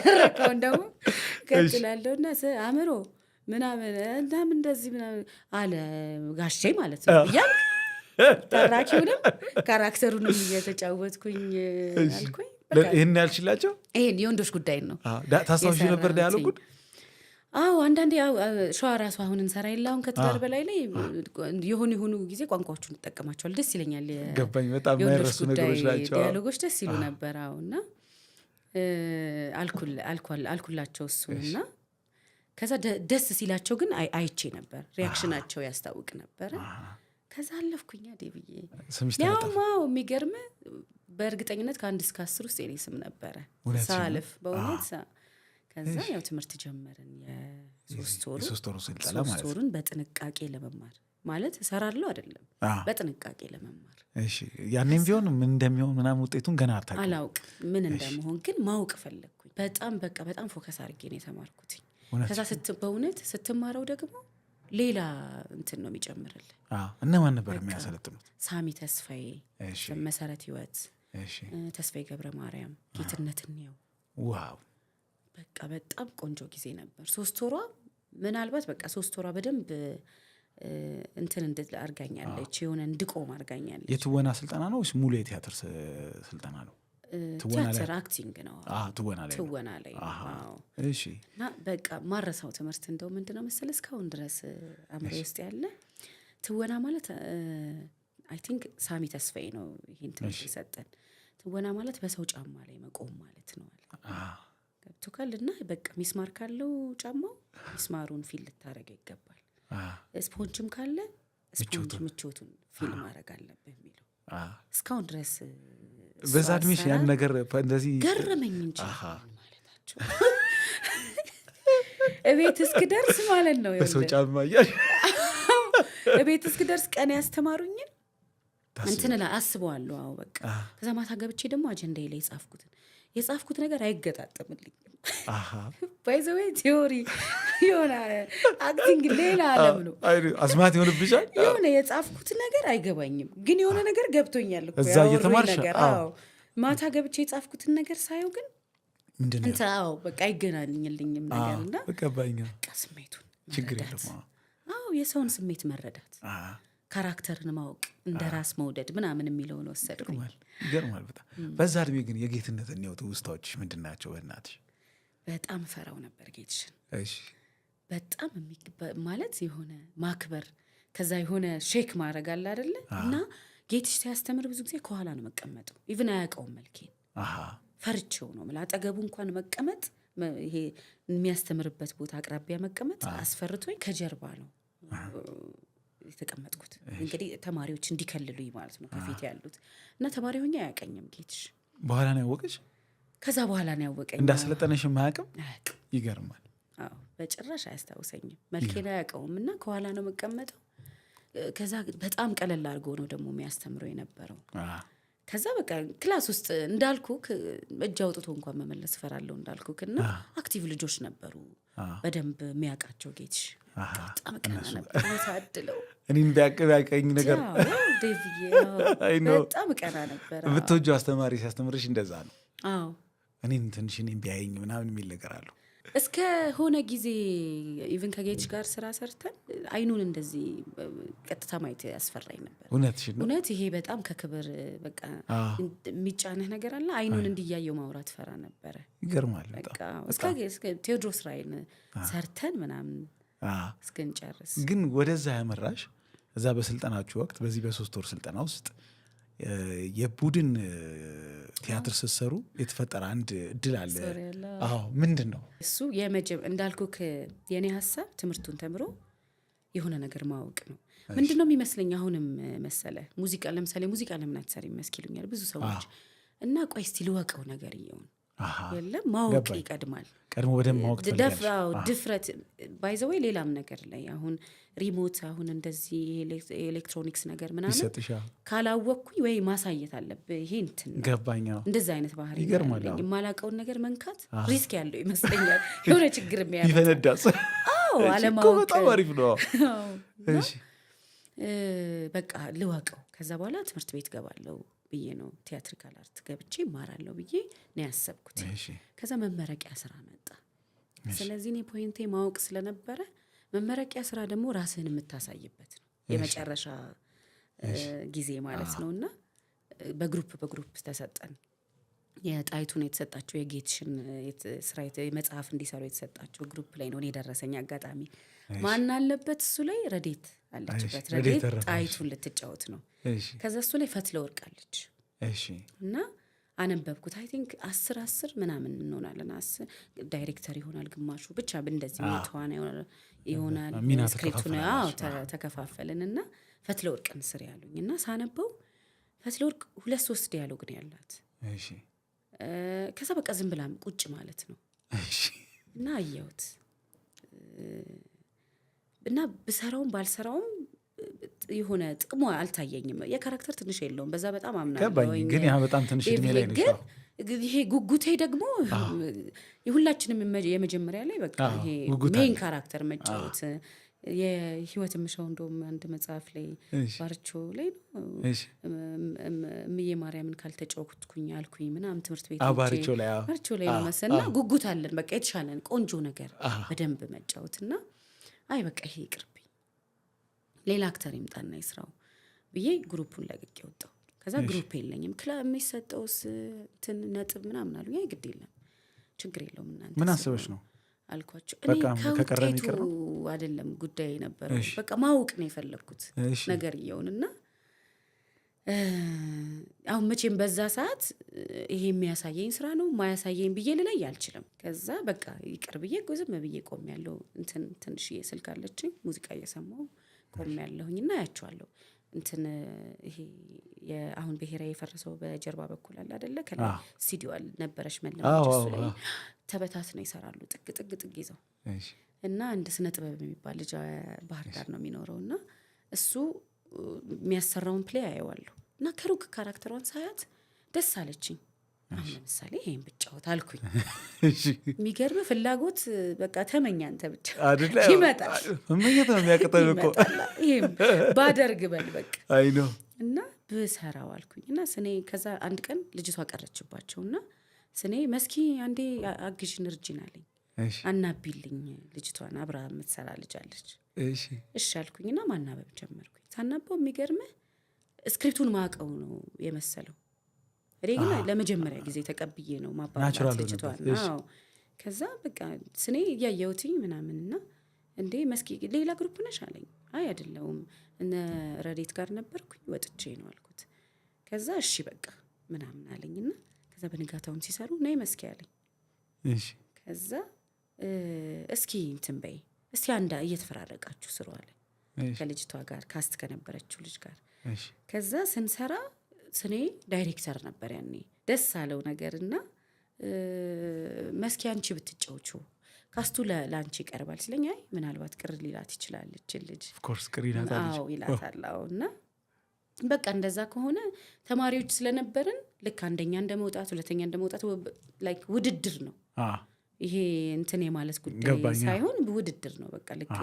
ተረካውን ደግሞ ቀጥላለሁና አምሮ ምናምን እንደዚህ ምናምን አለ ጋሼ ማለት ነው እያልኩ ተራኪውንም ካራክተሩንም እየተጫወትኩኝ አልኩኝ። ይሄን ያልሽላቸው ይሄን የወንዶች ጉዳይ ነው። ታስታውሺ ነበር ዲያሎጉን? አዎ አንዳንዴ ሸዋ ራሱ አሁን እንሰራ የለ አሁን ከትዳር በላይ ላይ የሆኑ ጊዜ ቋንቋዎቹን እንጠቀማቸዋል። ደስ ይለኛል። ገባኝ። በጣም የማይረሱ ነገሮች ናቸው። ዲያሎጎች ደስ ይሉ ነበር። አዎ እና አልኩላቸው እሱንና ከዛ ደስ ሲላቸው ግን አይቼ ነበር፣ ሪያክሽናቸው ያስታውቅ ነበረ። ከዛ አለፍኩኛ ዴብዬ ያው የሚገርም በእርግጠኝነት ከ1 እስከ 10 ውስጥ የኔ ስም ነበረ ሳልፍ በእውነት። ከዛ ያው ትምህርት ጀመርን የ3 ወሩ ስልጠና ማለት ነው። ወሩን በጥንቃቄ ለመማር ማለት እሰራለሁ አይደለም በጥንቃቄ ለመማር። እሺ ያኔም ቢሆን ምን እንደሚሆን ምናምን ውጤቱን ገና አላውቅም ምን እንደምሆን ግን ማወቅ ፈለግኩኝ። በጣም ፎከስ አድርጌ ነው የተማርኩት። ከዛ በእውነት ስትማረው ደግሞ ሌላ እንትን ነው የሚጨምርልህ። እነማን ነበር የሚያሰለጥኑት? ሳሚ ተስፋዬ፣ መሰረት ህይወት፣ ተስፋዬ ገብረ ማርያም፣ ጌትነት እንየው። ዋው በቃ በጣም ቆንጆ ጊዜ ነበር። 3 ወሯ ምናልባት በቃ 3 ወሯ በደንብ እንትን አርጋኛለች፣ የሆነ እንድቆም አርጋኛለች። የትወና ስልጠና ነው ወይስ ሙሉ የቲያትር ስልጠና ነው? ቲያትር አክቲንግ ነው። ትወና ላይ እሺ። እና በቃ ማረሳው ትምህርት እንደው ምንድነው መሰለ እስካሁን ድረስ አእምሮ ውስጥ ያለ ትወና ማለት አይ ቲንክ ሳሚ ተስፋዬ ነው ይሄን ትምህርት የሰጠን። ትወና ማለት በሰው ጫማ ላይ መቆም ማለት ነው አለ። ገብቶካል? እና በቃ ሚስማር ካለው ጫማው ሚስማሩን ፊል ልታረግ ይገባል። ስፖንጅም ካለ ስፖንጅ ምቾቱን ፊል ማድረግ አለብህ የሚለው እስካሁን ድረስ በዛ እድሜሽ ያን ነገር እንደዚህ ገረመኝ እንጂ ማለታቸው እቤት እስክደርስ ማለት ነው በሰው ጫማ እያልሽ እቤት እስክደርስ ቀን ያስተማሩኝን እንትን አስበዋለሁ። አዎ በቃ ከዛ ማታ ገብቼ ደግሞ አጀንዳዬ ላይ የጻፍኩት ነገር አይገጣጠምልኝም። ባይ ዘ ዌይ ቲዮሪ የሆነ አክቲንግ ሌላ ዓለም ነው። አስማት ይሆንብሻል። የሆነ የጻፍኩት ነገር አይገባኝም፣ ግን የሆነ ነገር ገብቶኛል እኮ እዛ እየተማርሽ ነገር። አዎ ማታ ገብቼ የጻፍኩትን ነገር ሳየው ግን ምንድነው እንታው በቃ አይገናኝልኝም ነገርና በቃባኛ በቃ ስሜቱን ችግር የለም። አዎ የሰውን ስሜት መረዳት፣ ካራክተርን ማወቅ፣ እንደ ራስ መውደድ ምናምን የሚለውን ወሰድኩኝ። ይገርማል በጣም። በዛ እድሜ ግን የጌትነት እንየው ውስጣዎች ምንድናቸው? በእናትሽ በጣም ፈራው ነበር ጌትሽን። እሺ በጣም ማለት የሆነ ማክበር፣ ከዛ የሆነ ሼክ ማድረግ አለ አይደለ? እና ጌትሽ ሲያስተምር ብዙ ጊዜ ከኋላ ነው መቀመጠው። ኢቭን አያውቀውም መልኬን። ፈርቼው ነው ማለት አጠገቡ እንኳን መቀመጥ፣ ይሄ የሚያስተምርበት ቦታ አቅራቢያ መቀመጥ አስፈርቶኝ ከጀርባ ነው የተቀመጥኩት። እንግዲህ ተማሪዎች እንዲከልሉኝ ማለት ነው ከፊት ያሉት። እና ተማሪ ሆኜ አያውቀኝም ጌትሽ። በኋላ ነው ያወቀሽ? ከዛ በኋላ ነው ያወቀኝ። እንዳስለጠነሽ ማያውቅም? ይገርማል። አዎ በጭራሽ አያስታውሰኝም። መልኬን አያውቀውም እና ከኋላ ነው መቀመጠው። ከዛ በጣም ቀለል አድርጎ ነው ደግሞ የሚያስተምረው የነበረው። ከዛ በቃ ክላስ ውስጥ እንዳልኩክ እጅ አውጥቶ እንኳን መመለስ ፈራለሁ እንዳልኩክ። እና አክቲቭ ልጆች ነበሩ በደንብ የሚያውቃቸው ጌትሽ። በጣም ቀና ነበር ታድለው። እኔም ቢያቀኝ ነገር በጣም ቀና ነበር። ብትወጂው አስተማሪ ሲያስተምርሽ እንደዛ ነው። አዎ እኔም ትንሽ እኔም ቢያየኝ ምናምን የሚል ነገር አለው። እስከ ሆነ ጊዜ ኢቭን ከጌትሽ ጋር ስራ ሰርተን አይኑን እንደዚህ ቀጥታ ማየት ያስፈራኝ ነበር። እውነት ይሄ በጣም ከክብር በቃ የሚጫነህ ነገር አለ። አይኑን እንዲያየው ማውራት ፈራ ነበረ። ይገርማል። በቃ እስከ ቴዎድሮስ ራይን ሰርተን ምናምን እስክንጨርስ። ግን ወደዛ ያመራሽ እዛ በስልጠናችሁ ወቅት በዚህ በ3 ወር ስልጠና ውስጥ የቡድን ቲያትር ስትሰሩ የተፈጠረ አንድ እድል አለ። አዎ ምንድን ነው እሱ? እንዳልኩክ የኔ ሀሳብ ትምህርቱን ተምሮ የሆነ ነገር ማወቅ ነው። ምንድን ነው የሚመስለኝ አሁንም መሰለ ሙዚቃ፣ ለምሳሌ ሙዚቃ ለምን አትሰሪም መስኪሉኛል ብዙ ሰዎች እና ቆይ እስቲ ልወቀው ነገር እየውን የለም ማወቅ ይቀድማል። ቀድሞ በደንብ ማወቅ ድፍረት ባይዘወይ ሌላም ነገር ላይ አሁን ሪሞት አሁን እንደዚህ ኤሌክትሮኒክስ ነገር ምናምን ካላወቅኩኝ ወይ ማሳየት አለብህ። ይሄ እንትን ገባኛው እንደዛ አይነት ባህሪ ያለኝ የማላውቀውን ነገር መንካት ሪስክ ያለው ይመስለኛል። የሆነ ችግር ይፈነዳስ። አዎ አለማወቅ በጣም አሪፍ ነው። እሺ በቃ ልወቀው፣ ከዛ በኋላ ትምህርት ቤት ገባለሁ ብዬ ነው ቲያትሪካል አርት ገብቼ እማራለሁ ብዬ ነው ያሰብኩት። ከዛ መመረቂያ ስራ መጣ። ስለዚህ እኔ ፖይንቴ ማወቅ ስለነበረ መመረቂያ ስራ ደግሞ ራስህን የምታሳይበት ነው የመጨረሻ ጊዜ ማለት ነውና በግሩፕ ተሰጠን። የጣይቱን የተሰጣቸው የጌትሽን ስራ መጽሐፍ እንዲሰሩ የተሰጣቸው ግሩፕ ላይ ነው እኔ ደረሰኝ አጋጣሚ። ማን አለበት እሱ ላይ? ረዴት አለችበት። ረዴት ጣይቱን ልትጫወት ነው። ከዛ እሱ ላይ ፈትለ ወርቃለች እና አነበብኩት። አይ ቲንክ 10 ምናምን እንሆናለን። 10 ዳይሬክተር ይሆናል ግማሹ ብቻ እንደዚህ ተዋና ይሆናል። ስክሪፕቱ ነው ተከፋፈልን እና ፈትለ ወርቅን ስር ያሉኝ እና ሳነበው ፈትለ ወርቅ 2-3 ዲያሎግ ነው ያላት። ከዛ በቃ ዝም ብላም ቁጭ ማለት ነው እና አየሁት እና ብሰራውም ባልሰራውም የሆነ ጥቅሙ አልታየኝም። የካራክተር ትንሽ የለውም በዛ በጣም አምናለሁ። ግን ያ በጣም ትንሽ እድሜ ላይ ነው። ይሄ ጉጉቴ ደግሞ የሁላችንም የመጀመሪያ ላይ በቃ ይሄ ሜን ካራክተር መጫወት የህይወት ምሻው እንደውም አንድ መጽሐፍ ላይ ባርቾ ላይ ነው እምዬ ማርያምን ካልተጫወትኩኝ አልኩኝ ምናምን ትምህርት ቤት ባርቾ ላይ ነው መሰልና ጉጉት አለን በቃ የተሻለን ቆንጆ ነገር በደንብ መጫወትና አይ በቃ ይሄ ይቅርብኝ ሌላ አክተር ይምጣና ይስራው ብዬ ግሩፑን ለቅቄ ወጣሁ። ከዛ ግሩፕ የለኝም ክላስ የሚሰጠውስ እንትን ነጥብ ምናምን አሉኝ። አይ ግድ የለም ችግር የለውም እናንተ ምን አስበሽ ነው አልኳቸው። እኔ ከውጤቱ አይደለም ጉዳይ ነበረው በቃ ማወቅ ነው የፈለግኩት ነገር እየውንና አሁን መቼም በዛ ሰዓት ይሄ የሚያሳየኝ ስራ ነው ማያሳየኝ ብዬ ልለይ አልችልም። ከዛ በቃ ይቅር ብዬ ዝም ብዬ ቆም ያለው እንትን ትንሽዬ ስልክ አለችኝ ሙዚቃ እየሰማሁ ቆም ያለሁኝና ያያቸዋለሁ። እንትን ይሄ አሁን ብሔራዊ የፈረሰው በጀርባ በኩል አለ አይደለ? ከላይ ስቱዲዮ ነበረሽ መለማች እሱ ላይ ተበታት ነው ይሰራሉ ጥግ ይዘው እና አንድ ስነ ጥበብ የሚባል ልጅ ባህር ዳር ነው የሚኖረውና እሱ የሚያሰራውን ፕሌይ አየዋለሁ እና ከሩቅ ካራክተሯን ሳያት ደስ አለችኝ። አሁን ለምሳሌ ይሄን ብጫወት አልኩኝ። የሚገርም ፍላጎት በቃ ተመኛ አንተ ብቻ ይመጣል። መመኘት ነው የሚያቅተው እኮ ይሄም ባደርግ በል በቃ አይ ነው እና ብሰራው አልኩኝ እና ስኔ ከዛ አንድ ቀን ልጅቷ ቀረችባቸውና ስኔ መስኪ አንዴ አግዥን እርጅን አለኝ። አናቢልኝ ልጅቷን አብራ የምትሰራ ልጅ አለች። እሺ አልኩኝና ማናበብ ጀመርኩኝ። ሳናበው የሚገርምህ ስክሪፕቱን ማቀው ነው የመሰለው። እኔ ግን ለመጀመሪያ ጊዜ ተቀብዬ ነው ማባባት ልጅቷን። አዎ ከዛ በቃ ስኔ እያየሁትኝ ምናምንና እንዴ መስኪ ሌላ ግሩፕ ነሽ አለኝ። አይ አይደለሁም እነ ረዴት ጋር ነበርኩኝ ወጥቼ ነው አልኩት። ከዛ እሺ በቃ ምናምን አለኝና ከዛ በንጋታውም ሲሰሩ ነይ መስኪ አለኝ። እሺ ከዛ እስኪ እንትን በይ እስቲ አንዳ እየተፈራረቃችሁ ስሩ አለ ከልጅቷ ጋር ካስት ከነበረችው ልጅ ጋር። ከዛ ስንሰራ ስኔ ዳይሬክተር ነበር ያኔ ደስ አለው ነገርና መስኪ አንቺ ብትጫወቹ ካስቱ ለአንቺ ይቀርባል ሲለኝ አይ ምናልባት ቅር ሊላት ይችላል ልጅ ኦፍ ኮርስ ቅር ይላታል። አዎ ይላታል። እና በቃ እንደዛ ከሆነ ተማሪዎች ስለነበርን ልክ አንደኛ እንደመውጣት ሁለተኛ እንደመውጣት ላይክ ውድድር ነው ይሄ እንትን የማለት ጉዳይ ሳይሆን ውድድር ነው። በቃ ልክ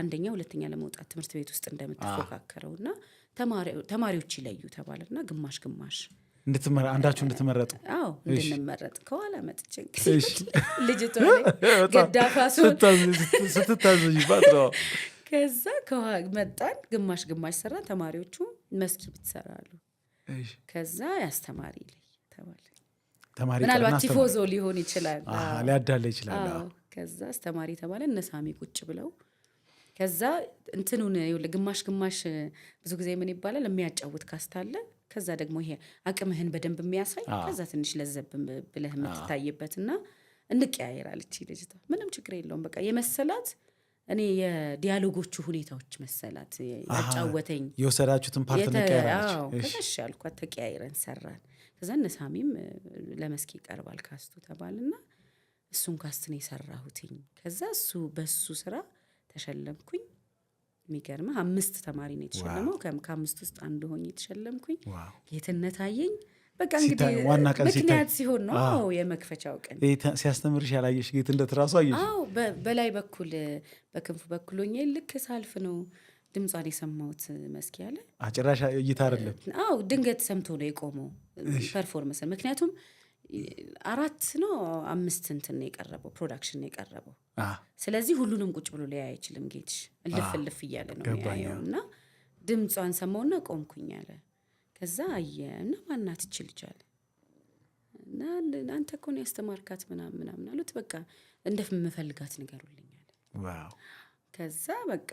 አንደኛ ሁለተኛ ለመውጣት ትምህርት ቤት ውስጥ እንደምትፎካከረውና ተማሪዎች ይለዩ ተባለና ግማሽ እንድትመራ አንዳችሁ እንድትመረጡ አዎ እንድንመረጥ ከኋላ መጥቼ ልጅቷ ገዳፋሱ ስትታዘዥባት ነው። ከዛ መጣን ግማሽ ሰራ ተማሪዎቹ መስኪ ብትሰራሉ። ከዛ ያስተማሪ ላይ ተባለ ምናልባት ቲፎዞ ሊሆን ይችላል ሊያዳላ ይችላል። ከዛ አስተማሪ ተባለ። እነሳሚ ቁጭ ብለው ከዛ እንትኑን ግማሽ ብዙ ጊዜ ምን ይባላል የሚያጫውት ካስት አለ። ከዛ ደግሞ ይሄ አቅምህን በደንብ የሚያሳይ ከዛ ትንሽ ለዘብ ብለህ የምትታይበትና እንቀያየራለች ልጅቷ። ምንም ችግር የለውም በቃ የመሰላት እኔ የዲያሎጎቹ ሁኔታዎች መሰላት ያጫወተኝ የወሰዳችሁትን ፓርት ነቀያራለች። ከዛ እሺ አልኳት፣ ተቀያይረን ሰራን። ከዛ እነሳሚም ለመስኪ ይቀርባል ካስቱ ተባልና እሱን ካስት ነው የሰራሁትኝ። ከዛ በሱ ስራ ተሸለምኩኝ። የሚገርምህ 5 ተማሪ ነው የተሸለመው። ከ5 ውስጥ አንዱ ሆኜ የተሸለምኩኝ። ጌትነት አየኝ። በቃ እንግዲህ ምክንያት ሲሆን ነው የመክፈቻው ቀን ሲያስተምርሽ ያላየሽ ጌትነት ራሱ አየሽ? አዎ በላይ በኩል በክንፉ በኩል ሆኜ ልክ ሳልፍ ነው ድምጿን የሰማሁት። መስኪ ያለ ጭራሽ እይታ አይደለም። አዎ ድንገት ሰምቶ ነው የቆመው ፐርፎርመንስ። ምክንያቱም 4 ነው 5 እንትን ነው የቀረበው ፕሮዳክሽን ነው የቀረበው። ስለዚህ ሁሉንም ቁጭ ብሎ ሊያይ አይችልም። ጌትሽ እልፍ እያለ ነው የሚያየው እና ድምጿን ሰማውና ቆምኩኝ አለ። ከዛ አየ እና ማናት ይችልቻል እና አንተ እኮ ነው ያስተማርካት ምናምን አሉት። በቃ እንደምፈልጋት ንገሩልኝ አለ። ዋው! ከዛ በቃ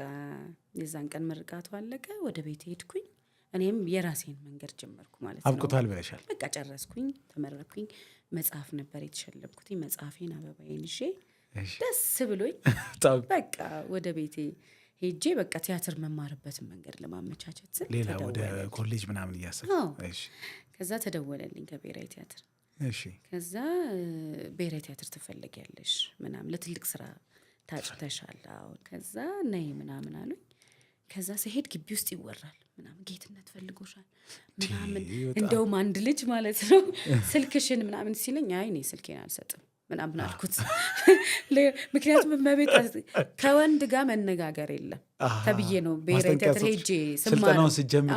የዛን ቀን ምርቃቱ አለቀ። ወደ ቤት ሄድኩኝ። እኔም የራሴን መንገድ ጀመርኩ ማለት ነው። አብቁታል ብለሻል። በቃ ጨረስኩኝ፣ ተመረኩኝ። መጽሐፍ ነበር የተሸለምኩት። መጽሐፌን አበባዬን ይዤ ደስ ብሎኝ በቃ ወደ ቤቴ ሄጄ በቃ ቲያትር መማርበትን መንገድ ለማመቻቸት ስል ሌላ ወደ ኮሌጅ ምናምን እያሰብኩ። እሺ። ከዛ ተደወለልኝ ከብሔራዊ ቲያትር። እሺ። ከዛ ብሔራዊ ቲያትር ትፈልጊያለሽ ምናምን ለትልቅ ስራ ታጭተሻል። አሁን ከዛ ነይ ምናምን አሉኝ። ከዛ ስሄድ ግቢ ውስጥ ይወራል ምናምን ጌትነት ፈልጎሻል ምናምን። እንደውም አንድ ልጅ ማለት ነው ስልክሽን ምናምን ሲለኝ አይ እኔ ስልኬን አልሰጥም ምናምን አልኩት። ምክንያቱም መቤት ከወንድ ጋር መነጋገር የለም ተብዬ ነው ብሔራዊ ቲያትር ሄጄ ስልጠናውን ስጀምሪ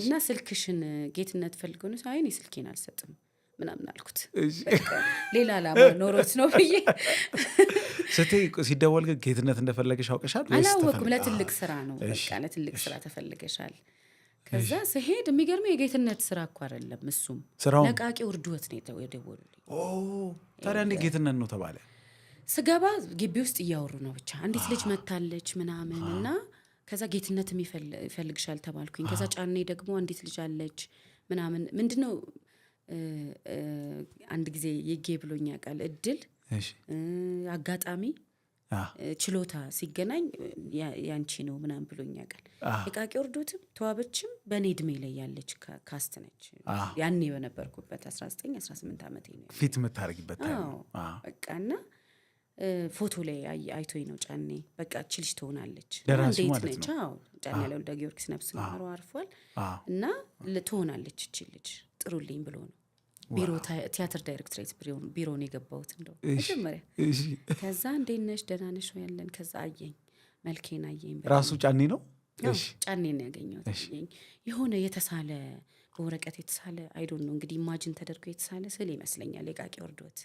እና ስልክሽን ጌትነት ፈልጎ ነው አይ እኔ ስልኬን አልሰጥም ምናምን አልኩት። ሌላ ዓላማ ኖሮት ነው ብዬ ስትይ ሲደወል ግን ጌትነት እንደፈለገሽ አውቀሻል? አላወኩም። ለትልቅ ስራ ነው በቃ ለትልቅ ስራ ተፈልገሻል። ከዛ ስሄድ የሚገርመው የጌትነት ስራ እኮ አይደለም እሱም ነቃቂ ውርድወት ነው የደወሉልኝ። ታዲያ እንዴ ጌትነት ነው ተባለ? ስገባ ግቢ ውስጥ እያወሩ ነው ብቻ አንዲት ልጅ መታለች ምናምን እና ከዛ ጌትነት ይፈልግሻል ተባልኩኝ። ከዛ ጫኔ ደግሞ አንዲት ልጅ አለች ምናምን ምንድነው አንድ ጊዜ ይጌ ብሎኛ ቃል እድል አጋጣሚ ችሎታ ሲገናኝ ያንቺ ነው ምናምን ብሎኛ ቃል የቃቂ ወርዶትም ተዋበችም በእኔ እድሜ ላይ ያለች ካስት ነች። ያኔ በነበርኩበት 19-18 ዓመቴ ነው ፊት የምታደርጊበት በቃ እና ፎቶ ላይ አይቶኝ ነው ጫኔ በቃ ችልሽ ትሆናለች እንዴት ነች? ጫኔ ያለ ወልደ ጊዮርጊስ ነፍስ ማሩ አርፏል እና ትሆናለች እቺ ልጅ ጥሩልኝ ብሎ ነው ቢሮ ቲያትር ዳይሬክቶሬት ቢሮን የገባሁት እንደው መጀመሪያ። ከዛ እንዴት ነሽ ደህና ነሽ ያለን ከዛ አየኝ መልኬን አየኝ። ራሱ ጫኔ ነው ጫኔ ነው ያገኘሁት። አየኝ የሆነ የተሳለ በወረቀት የተሳለ አይዶን ነው እንግዲህ ኢማጂን ተደርጎ የተሳለ ስል ይመስለኛል የቃቂ ወርዶት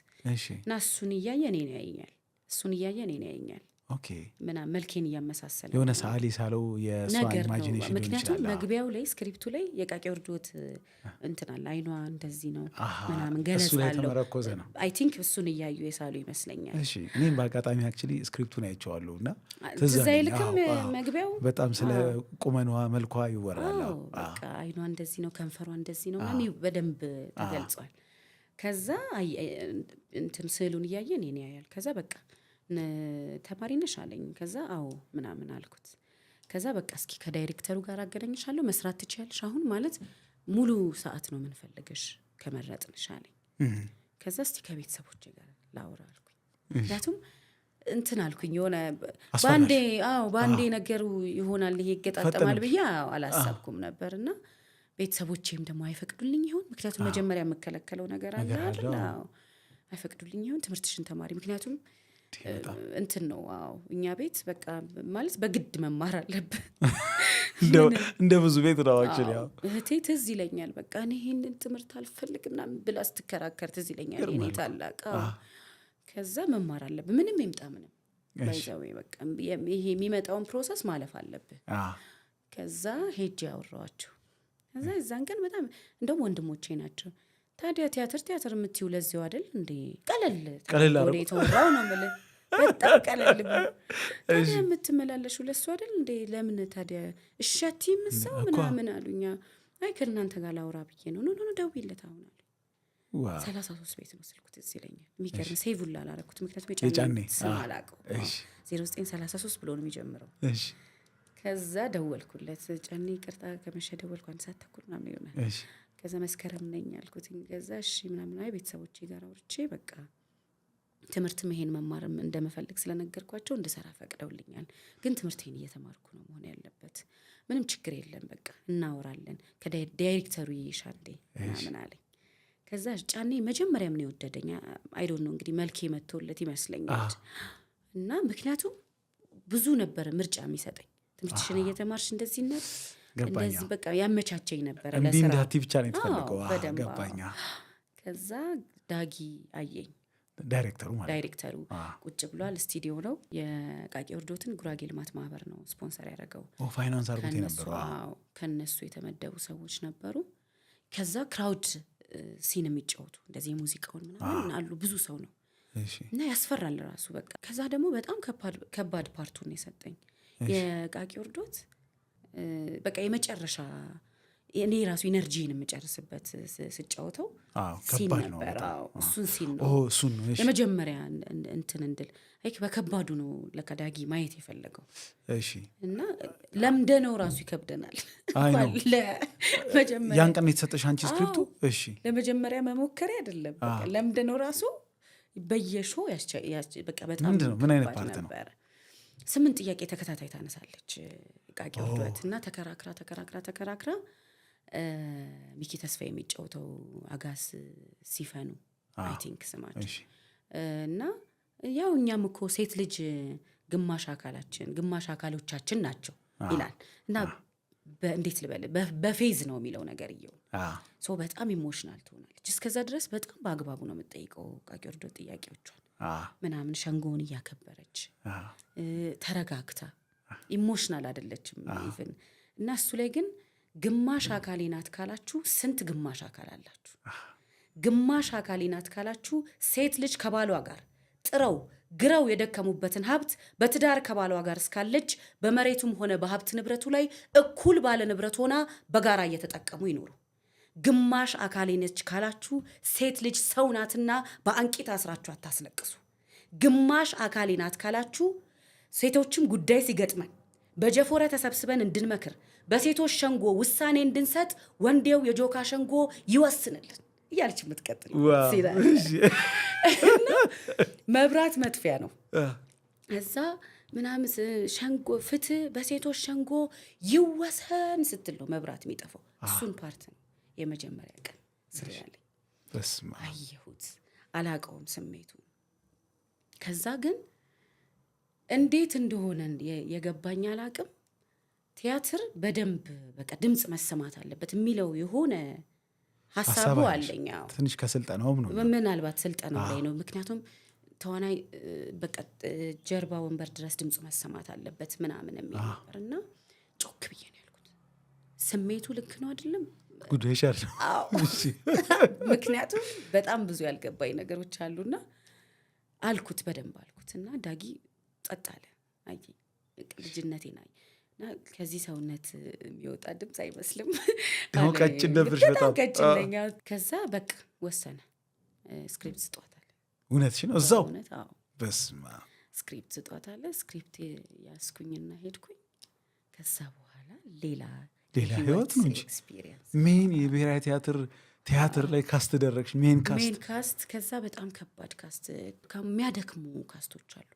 እና እሱን እያየ እኔን ያየኛል እሱን እያየ እኔን ያየኛል። ኦኬ ምናምን መልኬን እያመሳሰለ የሆነ ሰዓሊ ሳለው የሷ ኢማጂኔሽን ነው። ምክንያቱም መግቢያው ላይ ስክሪፕቱ ላይ የቃቂ ወርዶት እንትናል አይኗ እንደዚህ ነው ምናምን ገለጻለሁ። አይ ቲንክ እሱን እያዩ የሳሉ ይመስለኛል። እሺ እኔም በአጋጣሚ አክቹሊ ስክሪፕቱን አይቼዋለሁ እና ትዝ አይልክም? መግቢያው በጣም ስለ ቁመኗ መልኳ ይወራል። በቃ አይኗ እንደዚህ ነው ከንፈሯ እንደዚህ ነው ምናምን በደንብ ተገልጿል። ከዛ እንትን ስዕሉን እያየ እኔን ያያል። ከዛ በቃ ተማሪ ነሽ አለኝ። ከዛ አዎ ምናምን አልኩት። ከዛ በቃ እስኪ ከዳይሬክተሩ ጋር አገናኝሻለሁ መስራት ትችያለሽ አሁን ማለት ሙሉ ሰዓት ነው የምንፈልገሽ ከመረጥንሽ አለኝ። ከዛ እስቲ ከቤተሰቦቼ ጋር ላውራ አልኩኝ። ምክንያቱም እንትን አልኩኝ የሆነ ባንዴ ነገሩ ይሆናል ይሄ ይገጣጠማል ብዬ አላሰብኩም ነበርና ቤተሰቦቼም ደግሞ አይፈቅዱልኝ ይሆን ምክንያቱም መጀመሪያ የምከለከለው ነገር አለ አይደል? አይፈቅዱልኝ ይሆን ትምህርትሽን ተማሪ ምክንያቱም እንትን ነው እኛ ቤት በቃ ማለት በግድ መማር አለብን እንደ ብዙ ቤት ነው አክቹሊ። እህቴ ትዝ ይለኛል በቃ እኔ ይሄንን ትምህርት አልፈልግም ምናምን ብላ ስትከራከር ትዝ ይለኛል እኔ ታላቅ። ከዛ መማር አለብን ምንም ይምጣ ምንም ባይዛው በቃ ይሄ የሚመጣውን ፕሮሰስ ማለፍ አለብን። ከዛ ሄጄ አወራኋቸው። ከዛ እዛን ቀን በጣም እንደውም ወንድሞቼ ናቸው ታዲያ ቲያትር የምትይው ለዚው አይደል እንዴ? ቀለል ወደ የተወራው ነው የምልህ። በጣም ቀለል ብሎ ታዲያ የምትመላለሹ ለሱ አይደል እንዴ? ለምን ታዲያ እሺ አትይም ሰው ምናምን አሉኛ። አይ ከእናንተ ጋር ላውራ ብዬ ነው። ኖ ደውይለት አሁን አሉ። 33 ቤት ነው ስልኩ ትዝ ይለኛል። የሚገርም ሴቭ ሁላ አላረኩት፣ ምክንያቱም የጫኔ ስም አላውቀው። 0933 ብሎ ነው የሚጀምረው። ከዛ ደወልኩለት። ጫኔ ይቅርታ ከመሸ ደወልኩ 1 ሰዓት ተኩል ምናምን ይሆናል። ከዛ መስከረም ነኝ አልኩት። ከዛ እሺ ምናምን አይ ቤተሰቦቼ ጋር አውርቼ በቃ ትምህርት መሄን መማርም እንደምፈልግ ስለነገርኳቸው እንድሰራ ፈቅደውልኛል። ግን ትምህርቴን እየተማርኩ ነው መሆን ያለበት። ምንም ችግር የለም በቃ እናወራለን ከዳይሬክተሩ ይሻንዴ ምናምን አለኝ። ከዛ ጫኔ መጀመሪያ ምን ይወደደኝ አይ ዶንት ኖ እንግዲህ መልኬ መጥቶለት ይመስለኛል። እና ምክንያቱም ብዙ ነበር ምርጫ የሚሰጠኝ ትምህርትሽን እየተማርሽ እንደዚህ በቃ ያመቻቸኝ ነበር ለስራ። እንዴ እንዳቲ ብቻ ነው የተፈለገው። ገባኛ። ከዛ ዳጊ አየኝ፣ ዳይሬክተሩ ቁጭ ብሏል። ስቱዲዮ ነው። የቃቂ ወርዶትን ጉራጌ ልማት ማህበር ነው ስፖንሰር ያደረገው። ፋይናንስ አርጉት ነበር። ከነሱ የተመደቡ ሰዎች ነበሩ። ከዛ ክራውድ ሲን የሚጫወቱ እንደዚህ የሙዚቃውን ምናምን አሉ። ብዙ ሰው ነው እና ያስፈራል ራሱ በቃ። ከዛ ደግሞ በጣም ከባድ ፓርቱን የሰጠኝ የቃቂ ወርዶት በቃ የመጨረሻ እኔ ራሱ ኢነርጂን የምጨርስበት ስጫወተው ሲን ነበር። እሱን ሲን ነው የመጀመሪያ እንትን እንድል በከባዱ ነው ለከዳጊ ማየት የፈለገው። እና ለምደነው ራሱ ይከብደናል። ያን ቀን የተሰጠሽ አንቺ ስክሪፕቱ ለመጀመሪያ መሞከሪያ አይደለም። ለምደነው ራሱ በየሾ በቃ በጣም ምን አይነት ፓርት ነው? 8 ጥያቄ ተከታታይ ታነሳለች ቃቂ ወርዶት እና ተከራክራ ሚኪ ተስፋ የሚጫወተው አጋስ ሲፈኑ አይ ቲንክ ስማቸው እና ያው እኛም እኮ ሴት ልጅ ግማሽ አካሎቻችን ናቸው ይላል እና እንዴት ልበል በፌዝ ነው የሚለው ነገር ይየው ሶ በጣም ኢሞሽናል ትሆናለች። እስከዛ ድረስ በጣም በአግባቡ ነው የምትጠይቀው ቃቂ ወርዶት ጥያቄዎቿን ምናምን ሸንጎውን እያከበረች ተረጋግታ ኢሞሽናል አይደለችም ኢቭን። እና እሱ ላይ ግን ግማሽ አካሌ ናት ካላችሁ ስንት ግማሽ አካል አላችሁ? ግማሽ አካሌ ናት ካላችሁ ሴት ልጅ ከባሏ ጋር ጥረው ግረው የደከሙበትን ሀብት በትዳር ከባሏ ጋር እስካለች በመሬቱም ሆነ በሀብት ንብረቱ ላይ እኩል ባለ ንብረት ሆና በጋራ እየተጠቀሙ ይኖሩ። ግማሽ አካሌ ነች ካላችሁ ሴት ልጅ ሰው ናትና በአንቂት አስራችሁ አታስለቅሱ። ግማሽ አካሌ ናት ካላችሁ ሴቶችም ጉዳይ ሲገጥመን በጀፎረ ተሰብስበን እንድንመክር በሴቶች ሸንጎ ውሳኔ እንድንሰጥ ወንዴው የጆካ ሸንጎ ይወስንልን እያለች የምትቀጥል መብራት መጥፊያ ነው። እዛ ምናምን ሸንጎ ፍትህ በሴቶች ሸንጎ ይወሰን ስትል ነው መብራት የሚጠፋው። እሱን ፓርት ነው የመጀመሪያ ቀን ስለያለኝ አየሁት። አላቀውም ስሜቱ። ከዛ ግን እንዴት እንደሆነ የገባኝ አላቅም። ቲያትር በደንብ በቃ ድምጽ መሰማት አለበት የሚለው የሆነ ሐሳቡ አለኝ። ትንሽ ከስልጠናውም ነው ምናልባት ስልጠናው ላይ ነው። ምክንያቱም ተዋናይ በቃ ጀርባ ወንበር ድረስ ድምጽ መሰማት አለበት ምናምን የሚል ነበርና ጮክ ብዬ ነው ያልኩት። ስሜቱ ልክ ነው አይደለም ጉዳይ ሻል። ምክንያቱም በጣም ብዙ ያልገባኝ ነገሮች አሉና አልኩት፣ በደንብ አልኩትና ዳጊ ጸጥ አለ። አይ ልጅነቴን አይ እና ከዚህ ሰውነት የሚወጣ ድምፅ አይመስልም ነው ቀጭን ነበር በጣም ቀጭንኛ። ከዛ በቃ ወሰነ ስክሪፕት ስጧታል። እውነትሽ ነው እዛው በስማ ስክሪፕት ስጧታል። ስክሪፕት ያስኩኝና ሄድኩኝ። ከዛ በኋላ ሌላ ህይወት ነው እንጂ ሜን የብሔራዊ ቲያትር ላይ ካስት ደረግሽ ሜን ካስት። ከዛ በጣም ከባድ ካስት ከሚያደክሙ ካስቶች አሉ።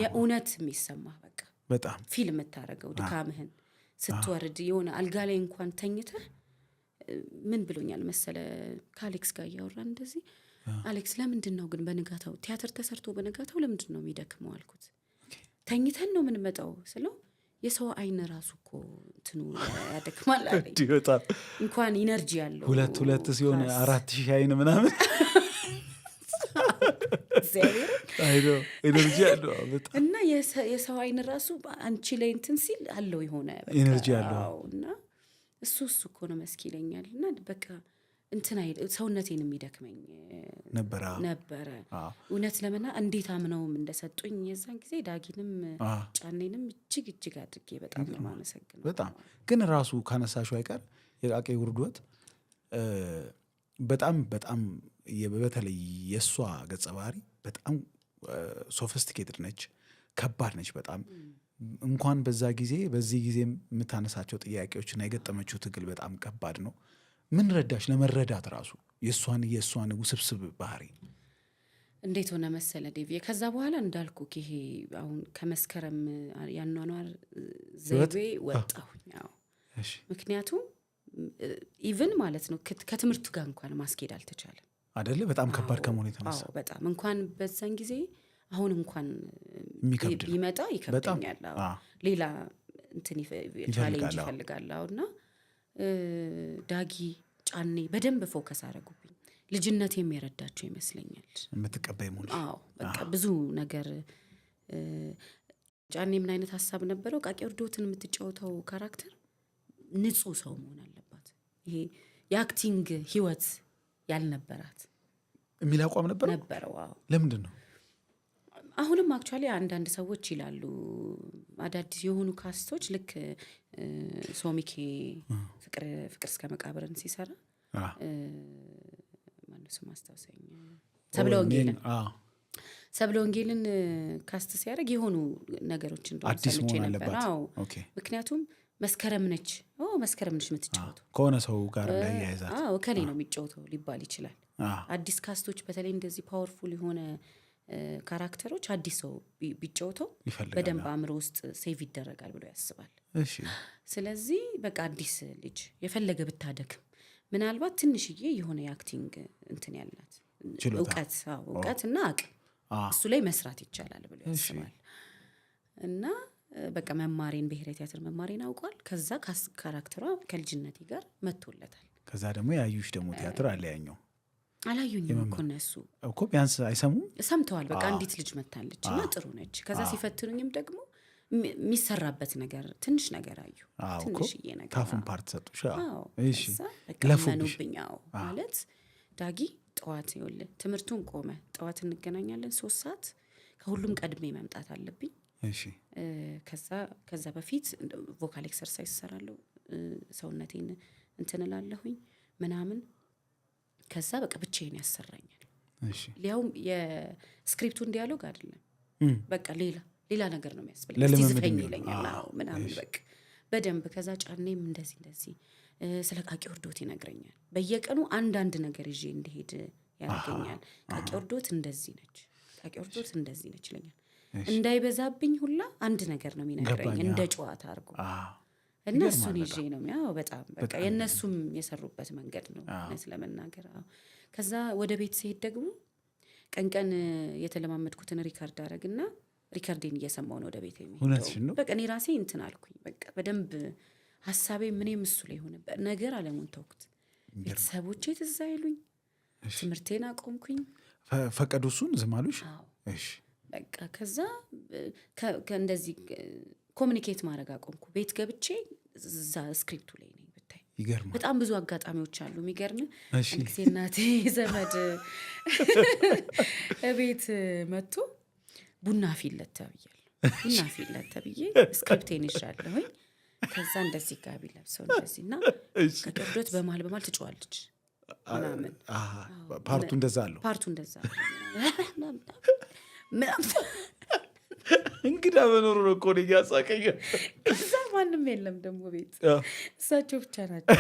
የእውነት የሚሰማ በቃ በጣም ፊልም የምታደርገው ድካምህን ስትወርድ የሆነ አልጋ ላይ እንኳን ተኝተህ ምን ብሎኛል መሰለ ከአሌክስ ጋር እያወራን እንደዚህ አሌክስ ለምንድን ነው ግን በንጋታው ቲያትር ተሰርቶ በንጋታው ለምንድን ነው የሚደክመው አልኩት። ተኝተን ነው የምንመጣው ስለው የሰው አይን ራሱ እኮ እንትኑ ያደክማል አለኝ። እንኳን ኢነርጂ ያለው ሁለት ሲሆን 4000 አይን ምናምን ኤነርጂ ያለው እና የሰው አይን ራሱ አንቺ ላይ እንትን ሲል አለው የሆነ ኤነርጂ ያለው እና እሱ እኮ ነው መስኪ ይለኛል። እና በቃ እንትና ሰውነቴን የሚደክመኝ ነበረ እውነት ለምና እንዴት አምነውም እንደሰጡኝ የዛን ጊዜ ዳጊንም ጫኔንም እጅግ አድርጌ በጣም ነው ማመሰግነው። በጣም ግን ራሱ ካነሳሽው አይቀር የቃቄ ውርዶት በጣም በተለይ የእሷ ገጸ ባህሪ በጣም ሶፊስቲኬትድ ነች፣ ከባድ ነች በጣም እንኳን በዛ ጊዜ በዚህ ጊዜ የምታነሳቸው ጥያቄዎችና የገጠመችው ትግል በጣም ከባድ ነው። ምን ረዳሽ ለመረዳት ራሱ የእሷን ውስብስብ ባህሪ? እንዴት ሆነ መሰለ ዴቪ፣ ከዛ በኋላ እንዳልኩ ይሄ አሁን ከመስከረም ያኗኗር ዘይቤ ወጣሁኝ። ምክንያቱም ኢቭን ማለት ነው ከትምህርቱ ጋር እንኳን ማስኬድ አልተቻለም አይደለ? በጣም ከባድ ከመሆኑ የተነሳ በጣም እንኳን በዛን ጊዜ አሁን እንኳን ቢመጣ ይከብደኛል። ሌላ እንትን ቻሌንጅ ይፈልጋል። እና ዳጊ ጫኔ በደንብ ፎከስ አደረጉብኝ። ልጅነት የሚረዳቸው ይመስለኛል። የምትቀበይ ሙሉ በቃ ብዙ ነገር ጫኔ ምን አይነት ሀሳብ ነበረው? ቃቄ ውርዶትን የምትጫወተው ካራክተር ንጹህ ሰው መሆን አለባት። ይሄ የአክቲንግ ህይወት ያልነበራት የሚል አቋም ነበረው። ለምንድን ነው አሁንም አክቹዋሊ አንዳንድ ሰዎች ይላሉ አዳዲስ የሆኑ ካስቶች ልክ ሶሚኬ ፍቅር እስከ መቃብርን ሲሰራ ማነው ስም አስታውሰኝ፣ ሰብለ ወንጌልን ካስት ሲያደርግ የሆኑ ነገሮች እንደሆነ ሰምቼ ነበር። ምክንያቱም መስከረም ነች የምትጫወተው ከሆነ ሰው ጋር እንዳያይዛት ከሌ ነው የሚጫወተው ሊባል ይችላል። አዲስ ካስቶች በተለይ እንደዚህ ፓወርፉል የሆነ ካራክተሮች አዲስ ሰው ቢጫወተው በደንብ አእምሮ ውስጥ ሴቭ ይደረጋል ብሎ ያስባል። ስለዚህ በቃ አዲስ ልጅ የፈለገ ብታደክም ምናልባት ትንሽዬ የሆነ የአክቲንግ እንትን ያላት እውቀት እና አቅም እሱ ላይ መስራት ይቻላል ብሎ ያስባል። እና በቃ መማሬን ብሔራዊ ቲያትር መማሬን አውቋል። ከዛ ካራክተሯ ከልጅነቴ ጋር መጥቶለታል። ከዛ ደግሞ ያዩሽ ደግሞ ቲያትር አለያኛው አላዩኝም እኮ እነሱ እኮ ቢያንስ አይሰሙም፣ ሰምተዋል። በቃ አንዲት ልጅ መታለች እና ጥሩ ነች። ከዛ ሲፈትኑኝም ደግሞ የሚሰራበት ነገር ትንሽ ነገር አዩ፣ ትንሽዬ ነገር ታፉን ፓርት ሰጡሽ። እሺ ለፉብኝ ማለት ዳጊ ጠዋት ይኸውልህ ትምህርቱን ቆመ፣ ጠዋት እንገናኛለን 3 ሰዓት፣ ከሁሉም ቀድሜ መምጣት አለብኝ። እሺ ከዛ በፊት ቮካል ኤክሰርሳይዝ እሰራለሁ፣ ሰውነቴን እንትን እላለሁኝ ምናምን። ከዛ በቃ ብቻዬን ያሰራኛል። ሊያውም የስክሪፕቱን ዲያሎግ አይደለም በቃ ሌላ ነገር ነው የሚያስፈልግ። እስቲ ዝፈኝ ይለኛል ምናምን በቃ በደንብ። ከዛ ጫኔም እንደዚህ ስለ ቃቄ ውርዶት ይነግረኛል። በየቀኑ አንዳንድ ነገር ይዤ እንድሄድ ያደርገኛል። ቃቄ ውርዶት እንደዚህ ነች፣ ቃቄ ውርዶት እንደዚህ ነች ይለኛል። እንዳይበዛብኝ ሁላ አንድ ነገር ነው የሚነግረኝ እንደ ጨዋታ አድርጎ እና እሱን ይዤ ነው በጣም በቃ የእነሱም የሰሩበት መንገድ ነው እውነት ለመናገር። ከዛ ወደ ቤት ሲሄድ ደግሞ ቀን የተለማመድኩትን ሪካርድ አደረግና ሪካርዴን እየሰማሁ ነው ወደ ቤት የሚሄደው። በቃ እኔ ራሴ እንትን አልኩኝ። በቃ በደንብ ሀሳቤ ምንም እሱ ላይ ሆነ ነገር አለሙን ተውኩት። ቤተሰቦቼ ትዝ አይሉኝ፣ ትምህርቴን አቆምኩኝ። ፈቀዱ እሱን ዝም አሉሽ? እሺ በቃ ከዛ እንደዚህ ኮሚኒኬት ማድረግ አቆምኩ። ቤት ገብቼ እዛ ስክሪፕቱ ላይ ነኝ ብታይ። ይገርማል። በጣም ብዙ አጋጣሚዎች አሉ የሚገርም። አንድ ጊዜ እናቴ ዘመድ ቤት መጥቶ ቡና ፊለት ተብዬ ስክሪፕቴን ይሻለሁኝ። ከዛ እንደዚህ ጋቢ ለብሰው እንደዚህና ከቅርዶት በመሀል ትጫዋለች ምናምን። ፓርቱ እንደዛ አለው ምናምን እንግዳ በኖሩ ነው እኮ ነው እያሳቀኝ። ከዛ ማንም የለም ደግሞ ቤት እሳቸው ብቻ ናቸው።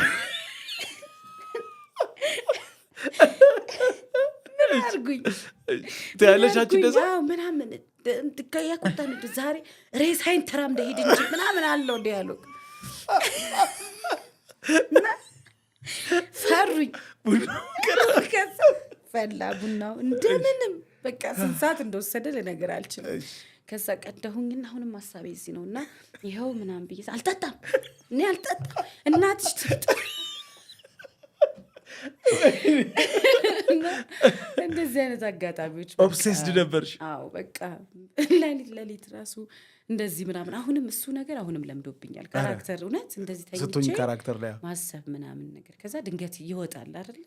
ምን አድርጉኝ ትያለሻችሁ እንደዛ ምናምን ያቆጣን ዛሬ ሬሳይን ተራምደ ሂድ እንጂ ምናምን አለው ዲያሎግ። ፈሩኝ። ከዛ ፈላ ቡናው እንደምንም በቃ 2 ሰዓት እንደወሰደ ልነገር አልችልም። ከዛ ቀደሁኝና አሁንም ሀሳቤ እዚህ ነውና ይኸው ምናምን ብዬ አልጠጣም እናትሽ ትጠጣ እና እንደዚህ አይነት አጋጣሚዎች ኦብሴስድ ነበርሽ? አዎ በቃ ለሊት ራሱ እንደዚህ ምናምን። አሁንም እሱ ነገር አሁንም ለምዶብኛል። ካራክተር እውነት እንደዚህ ስትሆኝ ካራክተር ላይ ማሰብ ምናምን ነገር ከዛ ድንገት ይወጣል አይደል?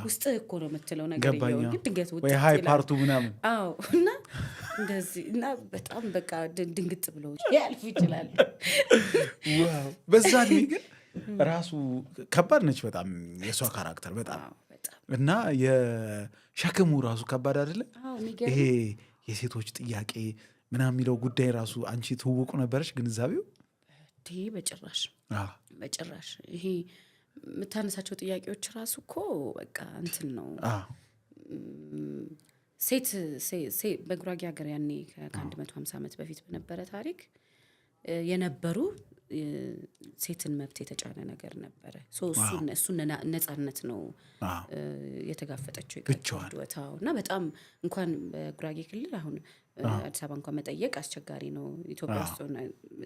ውስጥ እኮ ነው የምትለው ነገር ገባኝ። ግን ድንገት ወይ ሃይ ፓርቱ ምናምን አዎ። እና እንደዚህ እና በጣም በቃ ድንግጥ ብሎ ያልፍ ይችላል። ዋው በዛ ግን ራሱ ከባድ ነች በጣም የሷ ካራክተር በጣም እና የሸክሙ ራሱ ከባድ አይደለ? ይሄ የሴቶች ጥያቄ ምናምን የሚለው ጉዳይ ራሱ አንቺ ትውውቁ ነበረች ግንዛቤው? በጭራሽ ይሄ የምታነሳቸው ጥያቄዎች ራሱ እኮ በቃ እንትን ነው። ሴት በጉራጌ ሀገር ያኔ ከ150 ዓመት በፊት በነበረ ታሪክ የነበሩ ሴትን መብት የተጫነ ነገር ነበረ። እሱን ነጻነት ነው የተጋፈጠችው የጋጭ እና በጣም እንኳን በጉራጌ ክልል አሁን አዲስ አበባ እንኳን መጠየቅ አስቸጋሪ ነው ኢትዮጵያ ውስጥ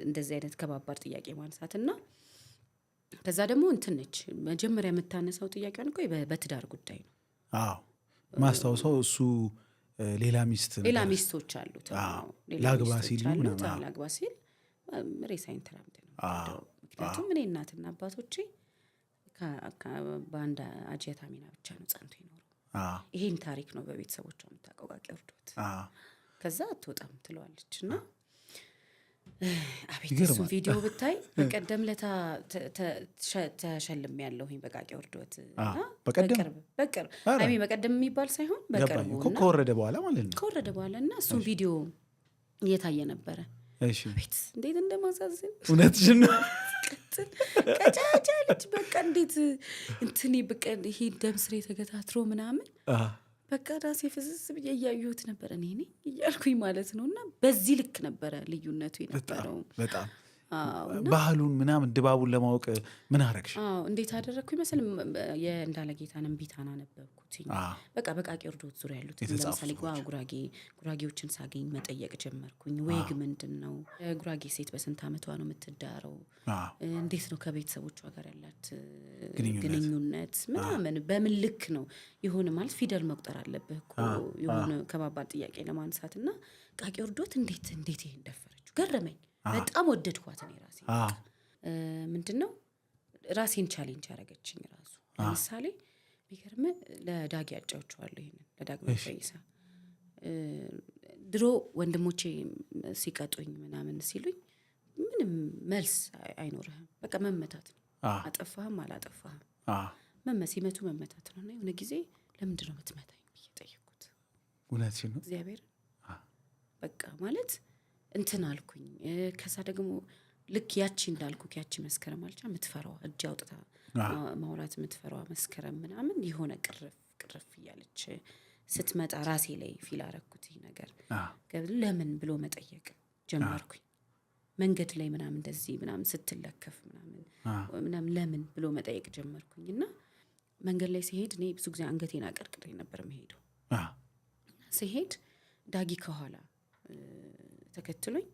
እንደዚህ አይነት ከባባድ ጥያቄ ማንሳት። እና ከዛ ደግሞ እንትን ነች መጀመሪያ የምታነሳው ጥያቄዋን እኮ በትዳር ጉዳይ ነው። ማስታውሰው እሱ ሌላ ሚስቶች አሉት ላግባ ሲል ሬሳይን ተራምደ ነው። ምክንያቱም እኔ እናትና አባቶቼ በአንድ አጀታ ሚና ብቻ ነው ጸንቶ ይኖሩ። ይሄን ታሪክ ነው በቤተሰቦቿ የምታውቀው ቃቂ ወርዶት። ከዛ አትወጣም ትለዋለች። እና አቤት እሱን ቪዲዮ ብታይ በቀደም ለታ ተሸልም ያለሁኝ በቃቂ ወርዶት በቅርብ በቀደም የሚባል ሳይሆን በቅርቡ ከወረደ በኋላ ማለት ነው። ከወረደ በኋላ እና እሱን ቪዲዮ እየታየ ነበረ። ቤት እንዴት እንደማሳዝን እውነትሽን ነው። ቀጫጫ ልጅ በቃ እንዴት እንትኔ በቃ ይሄ ደም ስሬ ተገታትሮ ምናምን በቃ ራሴ ፍዝዝ ብዬ እያየሁት ነበር እኔ እያልኩኝ ማለት ነው። እና በዚህ ልክ ነበረ ልዩነቱ የነበረው በጣም ባህሉን ምናምን ድባቡን ለማወቅ ምን አረግሽ? እንዴት አደረግኩኝ መሰል የእንዳለ ጌታን እምቢታና ነበርኩት። በቃ በቃቂ ወርዶት ዙሪያ ያሉት ለምሳሌ ጉራጌዎችን ሳገኝ መጠየቅ ጀመርኩኝ። ወግ ምንድነው? ጉራጌ ሴት በስንት ዓመቷ ነው የምትዳረው? እንዴት ነው ከቤተሰቦቿ ጋር ያላት ግንኙነት ምናምን በምን ልክ ነው የሆነ ማለት ፊደል መቁጠር አለብህ እኮ የሆነ ከባባድ ጥያቄ ለማንሳት። እና ቃቂ ወርዶት እንዴት ይሄን ደፈረችው ገረመኝ። በጣም ወደድኳት እኔ ራሴ። ምንድነው ራሴን ቻሌንጅ ያደረገችኝ ራሱ ለምሳሌ ቢገርም ለዳጊ ያጫውቸዋለሁ ይሄንን ለዳግማዊ ፈይሳ ድሮ ወንድሞቼ ሲቀጡኝ ምናምን ሲሉኝ ምንም መልስ አይኖርህም በቃ መመታት ነው። አጠፋህም አላጠፋህም ሲመቱ መመታት ነው። እና የሆነ ጊዜ ለምንድን ነው የምትመታኝ ብዬ ጠየኩት። እውነትሽን ነው እግዚአብሔር በቃ ማለት እንትን አልኩኝ። ከዛ ደግሞ ልክ ያቺ እንዳልኩ ያቺ መስከረም አልቻ የምትፈራዋ እጅ አውጥታ ማውራት የምትፈራዋ መስከረም ምናምን የሆነ ቅርፍ እያለች ስትመጣ ራሴ ላይ ፊል አረኩት ይህ ነገር። ለምን ብሎ መጠየቅ ጀመርኩኝ። መንገድ ላይ ምናምን እንደዚህ ምናምን ስትለከፍ ምናምን ለምን ብሎ መጠየቅ ጀመርኩኝ። እና መንገድ ላይ ሲሄድ እኔ ብዙ ጊዜ አንገቴን አቀርቅሬ ነበር መሄደው። ሲሄድ ዳጊ ከኋላ ተከትሎኝ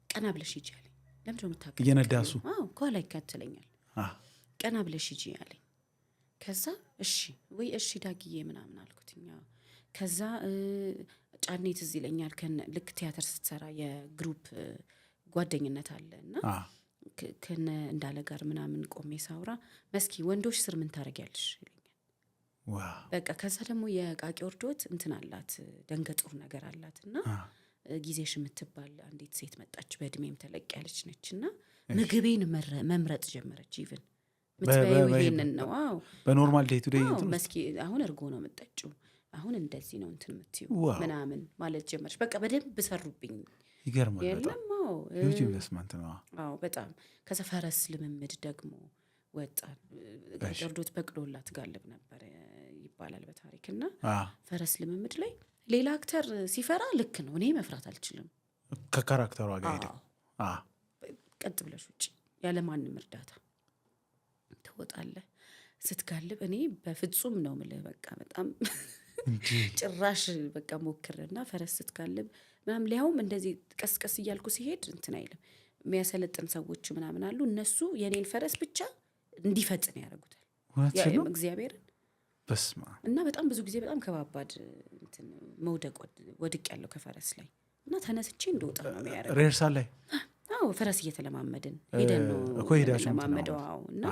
ቀና ብለሽ ሂጂ አለኝ። ለምንድን ነው የምታውቀው? እየነዳሱ ከኋላ ይከተለኛል። ቀና ብለሽ ሂጂ አለኝ። ከዛ እሺ ዳጊዬ ምናምን አልኩትኝ። ከዛ ጫኔ ትዝ ይለኛል ልክ ቲያትር ስትሰራ የግሩፕ ጓደኝነት አለ እና ከነ እንዳለ ጋር ምናምን ቆሜ ሳውራ መስኪ ወንዶች ስር ምን ታደርጊያለሽ ይለኛል። በቃ ከዛ ደግሞ የቃቂ ወርዶት እንትን አላት ደንገጡር ነገር አላት። እና ጊዜሽ የምትባል አንዲት ሴት መጣች። በእድሜም ተለቅ ያለች ነች። እና ምግቤን መምረጥ ጀመረች። ኢቭን ምትበይው ይሄንን ነው። በኖርማል ዴይ ቱ ዴይ መስኪ አሁን እርጎ ነው የምጠጪው፣ አሁን እንደዚህ ነው እንትን የምትይው ምናምን ማለት ጀመረች። በቃ በደንብ ሰሩብኝ። ይገርማል። የለም ኢንቨስትመንት ነው። በጣም ከዛ ፈረስ ልምምድ ደግሞ ወጣን። ቃቂ ወርዶት በቅሎላት ጋልብ ነበር ይባላል በታሪክ። እና ፈረስ ልምምድ ላይ ሌላ አክተር ሲፈራ ልክ ነው፣ እኔ መፍራት አልችልም። ከካራክተሯ ጋር ሄደ ቀጥ ብለሽ ውጭ ያለ ማንም እርዳታ ትወጣለህ ስትጋልብ። እኔ በፍጹም ነው የምልህ በቃ በጣም ጭራሽ በቃ ሞክርና ፈረስ ስትጋልብ ምናምን ሊያውም እንደዚህ ቀስቀስ እያልኩ ሲሄድ እንትን አይልም። የሚያሰለጥን ሰዎች ምናምን አሉ። እነሱ የኔን ፈረስ ብቻ እንዲፈጥን ያደርጉታል። እግዚአብሔርን በስማ እና በጣም ብዙ ጊዜ በጣም ከባባድ እንትን መውደቅ ወድቅ ያለው ከፈረስ ላይ እና ተነስቼ እንደወጣ ነው የሚያደርገው። ሬርሳል ላይ አዎ ፈረስ እየተለማመድን ሄደን ነው እኮ ሄዳችሁ ለማመደው። አዎ እና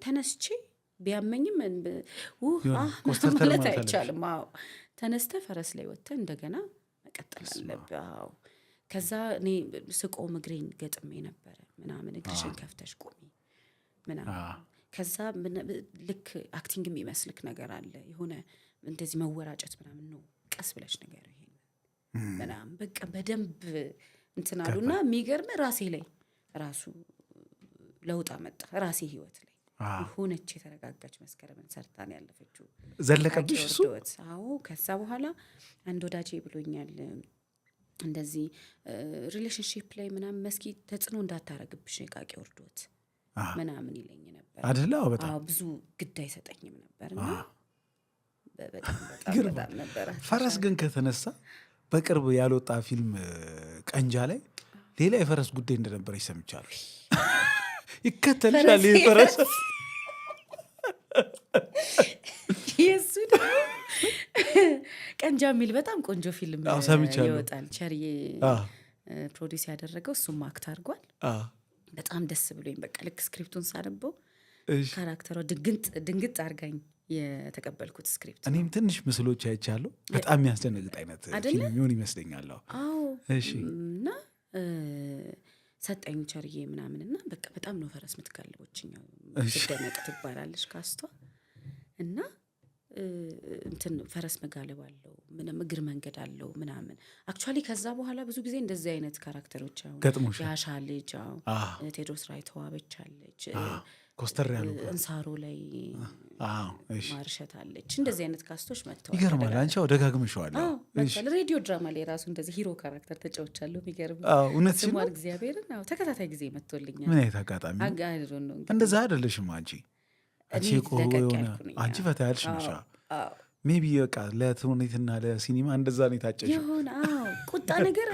ተነስቼ ቢያመኝም ኮስተር ማለት አይቻልም። አዎ ተነስተ ፈረስ ላይ ወጥተህ እንደገና መቀጠል አለብህ። አዎ ከዛ እኔ ስቆም እግሬን ገጥሜ ነበረ ምናምን እግርሽን ከፍተሽ ቆሚ ምናምን። ከዛ ልክ አክቲንግ የሚመስልክ ነገር አለ የሆነ እንደዚህ መወራጨት ምናምን ነው። ቀስ ብለሽ ነገር ይሄ ምናምን በቃ በደንብ እንትን አሉና የሚገርም ራሴ ላይ ራሱ ለውጥ አመጣ። ራሴ ህይወት ላይ ሆነች የተረጋጋች መስከረምን ሰርታን ያለፈችው ዘለቀብሽ እሱ። አዎ ከዛ በኋላ አንድ ወዳጄ ብሎኛል እንደዚህ ሪሌሽንሺፕ ላይ ምናምን መስኪ ተጽዕኖ እንዳታረግብሽ የቃቂ ወርዶት ምናምን ይለኝ ነበር አይደል? አዎ በጣም ብዙ ግድ አይሰጠኝም ነበርና በጣም ነበር። ፈረስ ግን ከተነሳ በቅርብ ያልወጣ ፊልም ቀንጃ ላይ ሌላ የፈረስ ጉዳይ እንደነበረች ሰምቻለሁ። ይከተልሻል የፈረስ የሱ ደግሞ ቀንጃ የሚል በጣም ቆንጆ ፊልም ይወጣል። ቸርዬ ፕሮዲስ ያደረገው እሱም አክት አድርጓል። በጣም ደስ ብሎኝ በቃ ልክ ስክሪፕቱን ሳነበው ካራክተሯ ድንግጥ አድርጋኝ የተቀበልኩት ስክሪፕት። እኔም ትንሽ ምስሎች አይቻለሁ። በጣም የሚያስደነግጥ አይነት ፊልም የሚሆን ይመስለኛል። አዎ እና ሰጠኝ ቸርዬ ምናምንና በቃ በጣም ነው ፈረስ ምትጋልቦችኛው ትደነቅ ትባላለች ካስቷ እና እንትን ፈረስ መጋለብ አለው ምንም እግር መንገድ አለው ምናምን። አክቹአሊ ከዛ በኋላ ብዙ ጊዜ እንደዚህ አይነት ካራክተሮች አሁን ያሻ ልጅ ቴዎድሮስ ራይ ተዋበች አለች ኮስተር ያሉ እንሳሮ ላይ ማርሸት አለች። እንደዚህ አይነት ካስቶች መጥተዋል። ይገርማል። አንቺ ደጋግመሽዋል። ሬዲዮ ድራማ ላይ ራሱ እንደዚህ ሂሮ ካራክተር ተጫውቻለሁ። የሚገርም እውነት ስሟን እግዚአብሔርን ተከታታይ ጊዜ መጥቶልኛል። ምን አይነት አጋጣሚ እንደዛ አይደለሽም አንቺ አንቺ ፈታ ያልሽ ነሽ። ሜቢ በቃ ለትውኔትና ለሲኒማ እንደዛ ነው የታጨሽ ይሆን? ቁጣ ነገር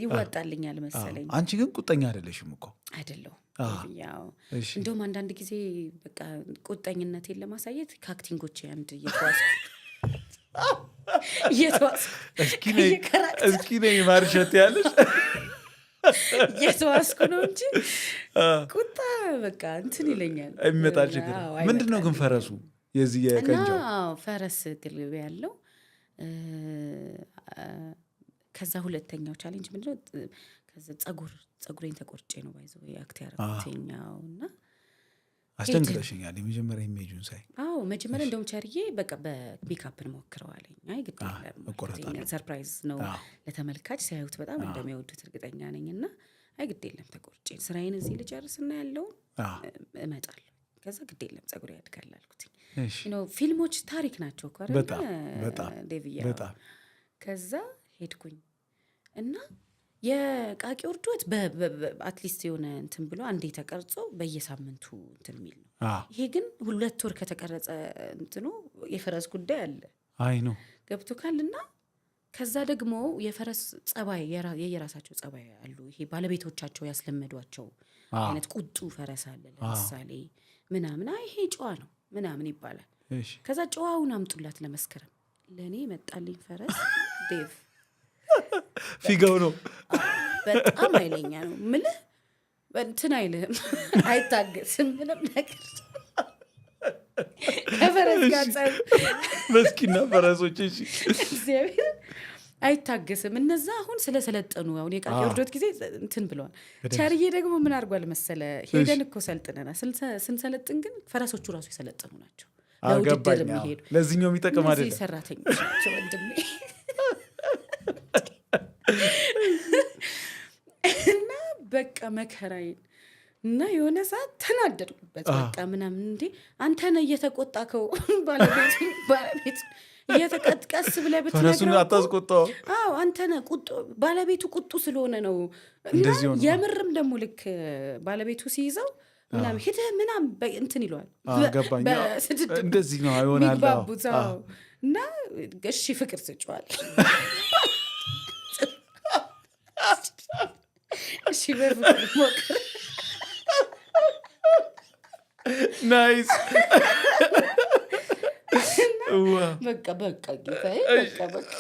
ይዋጣልኛል መሰለኝ። አንቺ ግን ቁጠኛ አይደለሽም እኮ። አይደለሁ። ያው እንደውም አንዳንድ ጊዜ በቃ ቁጠኝነቴን ለማሳየት ከአክቲንጎቼ አንድ እየተዋስኩ እስኪ ነኝ ማርሸት ያለሽ እየተዋስኩ ነው እንጂ ቁጣ በቃ እንትን ይለኛል። የሚመጣል ችግር ምንድን ነው ግን ፈረሱ የዚህ የቀንጃው ፈረስ ግልብ ያለው። ከዛ ሁለተኛው ቻሌንጅ ምንድነው? ከዛ ጸጉሬን ተቆርጬ ነው ባይዘው አክት ያረኩትኛው እና አስደንግጠሽኛል። የመጀመሪያ ኢሜጁን ሳይ መጀመሪያ እንደውም ቸርዬ በቃ በሜካፕን ሞክረዋለኝ። አይ ግድ የለም ሰርፕራይዝ ነው ለተመልካች ሲያዩት በጣም እንደሚወዱት እርግጠኛ ነኝ። እና አይ ግድ የለም ተቆርጬ ስራዬን እዚህ ልጨርስና ያለውን እመጣለሁ። ከዛ ግድ የለም ጸጉሬ ያድጋል አልኩት። ፊልሞች ታሪክ ናቸው እኮ ዴቪያ። ከዛ ሄድኩኝ እና የቃቂ ውርዶት በአትሊስት የሆነ እንትን ብሎ አንዴ ተቀርጾ በየሳምንቱ እንትን የሚል ነው። ይሄ ግን 2 ወር ከተቀረጸ እንትኑ የፈረስ ጉዳይ አለ። አይ ነው ገብቶካልና ከዛ ደግሞ የፈረስ ጸባይ የየራሳቸው ጸባይ አሉ። ይሄ ባለቤቶቻቸው ያስለመዷቸው አይነት ቁጡ ፈረስ አለ ለምሳሌ ምናምን። ይሄ ጨዋ ነው ምናምን ይባላል። ከዛ ጨዋውን አምጡላት ለመስከረም ለእኔ መጣልኝ ፈረስ ዴቭ ፊጋው ነው በጣም ኃይለኛ ነው ምልህ እንትን አይልህም፣ አይታገስም ምንም ነገር። ከፈረስ ጋር መስኪና ፈረሶች እግዚአብሔር አይታገስም። እነዛ አሁን ስለሰለጠኑ አሁን የቃቂ ወርዶት ጊዜ እንትን ብለዋል። ቸርዬ ደግሞ ምን አድርጓል መሰለ? ሄደን እኮ ሰልጥነናል። ስንሰለጥን ግን ፈረሶቹ ራሱ የሰለጠኑ ናቸው። ለውድድር የሚሄዱ ለዚህኛው የሚጠቅም አይደለም። ሰራተኞች ናቸው ወንድሜ። እና በቃ መከራዬን እና የሆነ ሰዓት ተናደድኩበት። በቃ ምናምን እንዴ አንተ ነህ እየተቆጣከው ባለቤቱ እየተቀጥቀስ ብለህ ብትነግረው አታስቆጣው። አንተ ነህ ባለቤቱ ቁጡ ስለሆነ ነው። የምርም ደግሞ ልክ ባለቤቱ ሲይዘው ምናምን ሄደህ ምናምን እንትን ይለዋል። እንደዚህ ነው ይሆናል የሚግባቡት። እና እሺ ፍቅር ስጭዋል እሺ በፍቅር ሞክር ናይስ በቃ በቃ ጌታዬ በቃ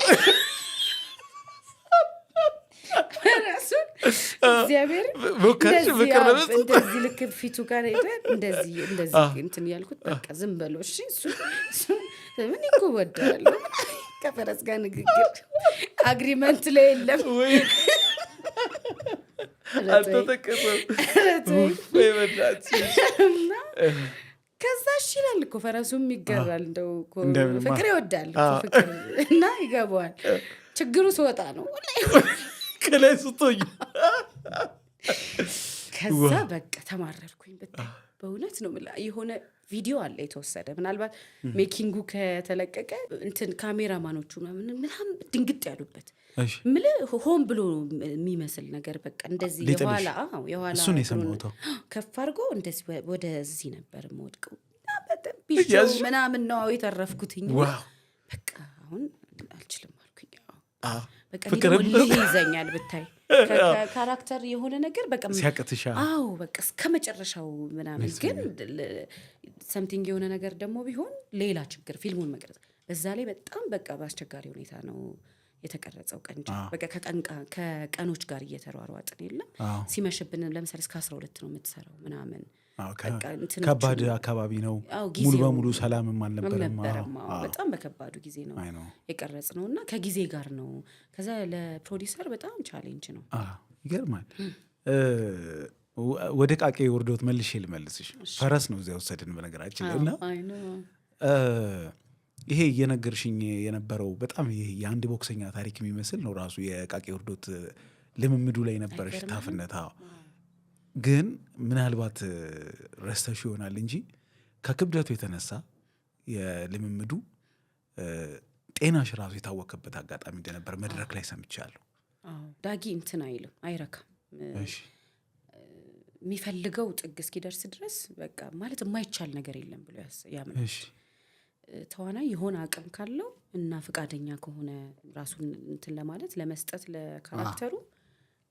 ራሱን እግዚአብሔር እንደዚህ ልክ ፊቱ ጋር ሄደን እንደዚህ እንትን ያልኩት በቃ ዝም በሎ እሺ እሱ ምን ይወዳለሁ ከፈረስ ጋር ንግግር አግሪመንት ላይ የለም ከዛ ይላል እኮ ፈረሱም ይገራል እንደው ፍቅር ይወዳል ፍቅር እና ይገባዋል ችግሩ ሲወጣ ነው ከላይ ስቶኝ ከዛ በቃ ተማረርኩኝ በእውነት ነው የሆነ ቪዲዮ አለ የተወሰደ ምናልባት ሜኪንጉ ከተለቀቀ እንትን ካሜራማኖቹ ምናምን ድንግጥ ያሉበት ሆን ብሎ የሚመስል ነገር በቃ እንደዚህ የኋላ እሱን የሰማሁት ከፍ አድርጎ እንደዚህ ወደዚህ ነበር የምወድቀው ቢሾ ምናምን ነው የተረፍኩትኝ በቃ አሁን አልችልም አልኩኝ በቃ ይዘኛል ብታይ ካራክተር የሆነ ነገር በቃ ሲያቅትሻ በቃ እስከ መጨረሻው ምናምን ግን ሰምቲንግ የሆነ ነገር ደግሞ ቢሆን ሌላ ችግር ፊልሙን መቅረጽ በዛ ላይ በጣም በቃ በአስቸጋሪ ሁኔታ ነው የተቀረጸው ቀንጂ በቃ ከቀኖች ጋር እየተሯሯጥን የለም ሲመሽብን ለምሳሌ እስከ 12 ነው የምትሰራው ምናምን ከባድ አካባቢ ነው ሙሉ በሙሉ ሰላምም አልነበረም በጣም በከባዱ ጊዜ ነው የቀረጽነው እና ከጊዜ ጋር ነው ከዛ ለፕሮዲዩሰር በጣም ቻሌንጅ ነው ይገርማል ወደ ቃቄ ወርዶት መልሼ ልመልስሽ ፈረስ ነው እዚያ ወሰድን በነገራችን ላይ እና ይሄ እየነገርሽኝ የነበረው በጣም ይሄ የአንድ ቦክሰኛ ታሪክ የሚመስል ነው ራሱ የቃቄ ወርዶት ልምምዱ ላይ ነበረሽ ታፍነት ግን ምናልባት ረስተሽ ይሆናል እንጂ ከክብደቱ የተነሳ የልምምዱ ጤናሽ ራሱ የታወከበት አጋጣሚ እንደነበር መድረክ ላይ ሰምቻለሁ ዳጊ እንትን አይልም አይረካም የሚፈልገው ጥግ እስኪደርስ ድረስ በቃ ማለት የማይቻል ነገር የለም ብሎ ያምናል ተዋናይ የሆነ አቅም ካለው እና ፍቃደኛ ከሆነ ራሱን እንትን ለማለት ለመስጠት ለካራክተሩ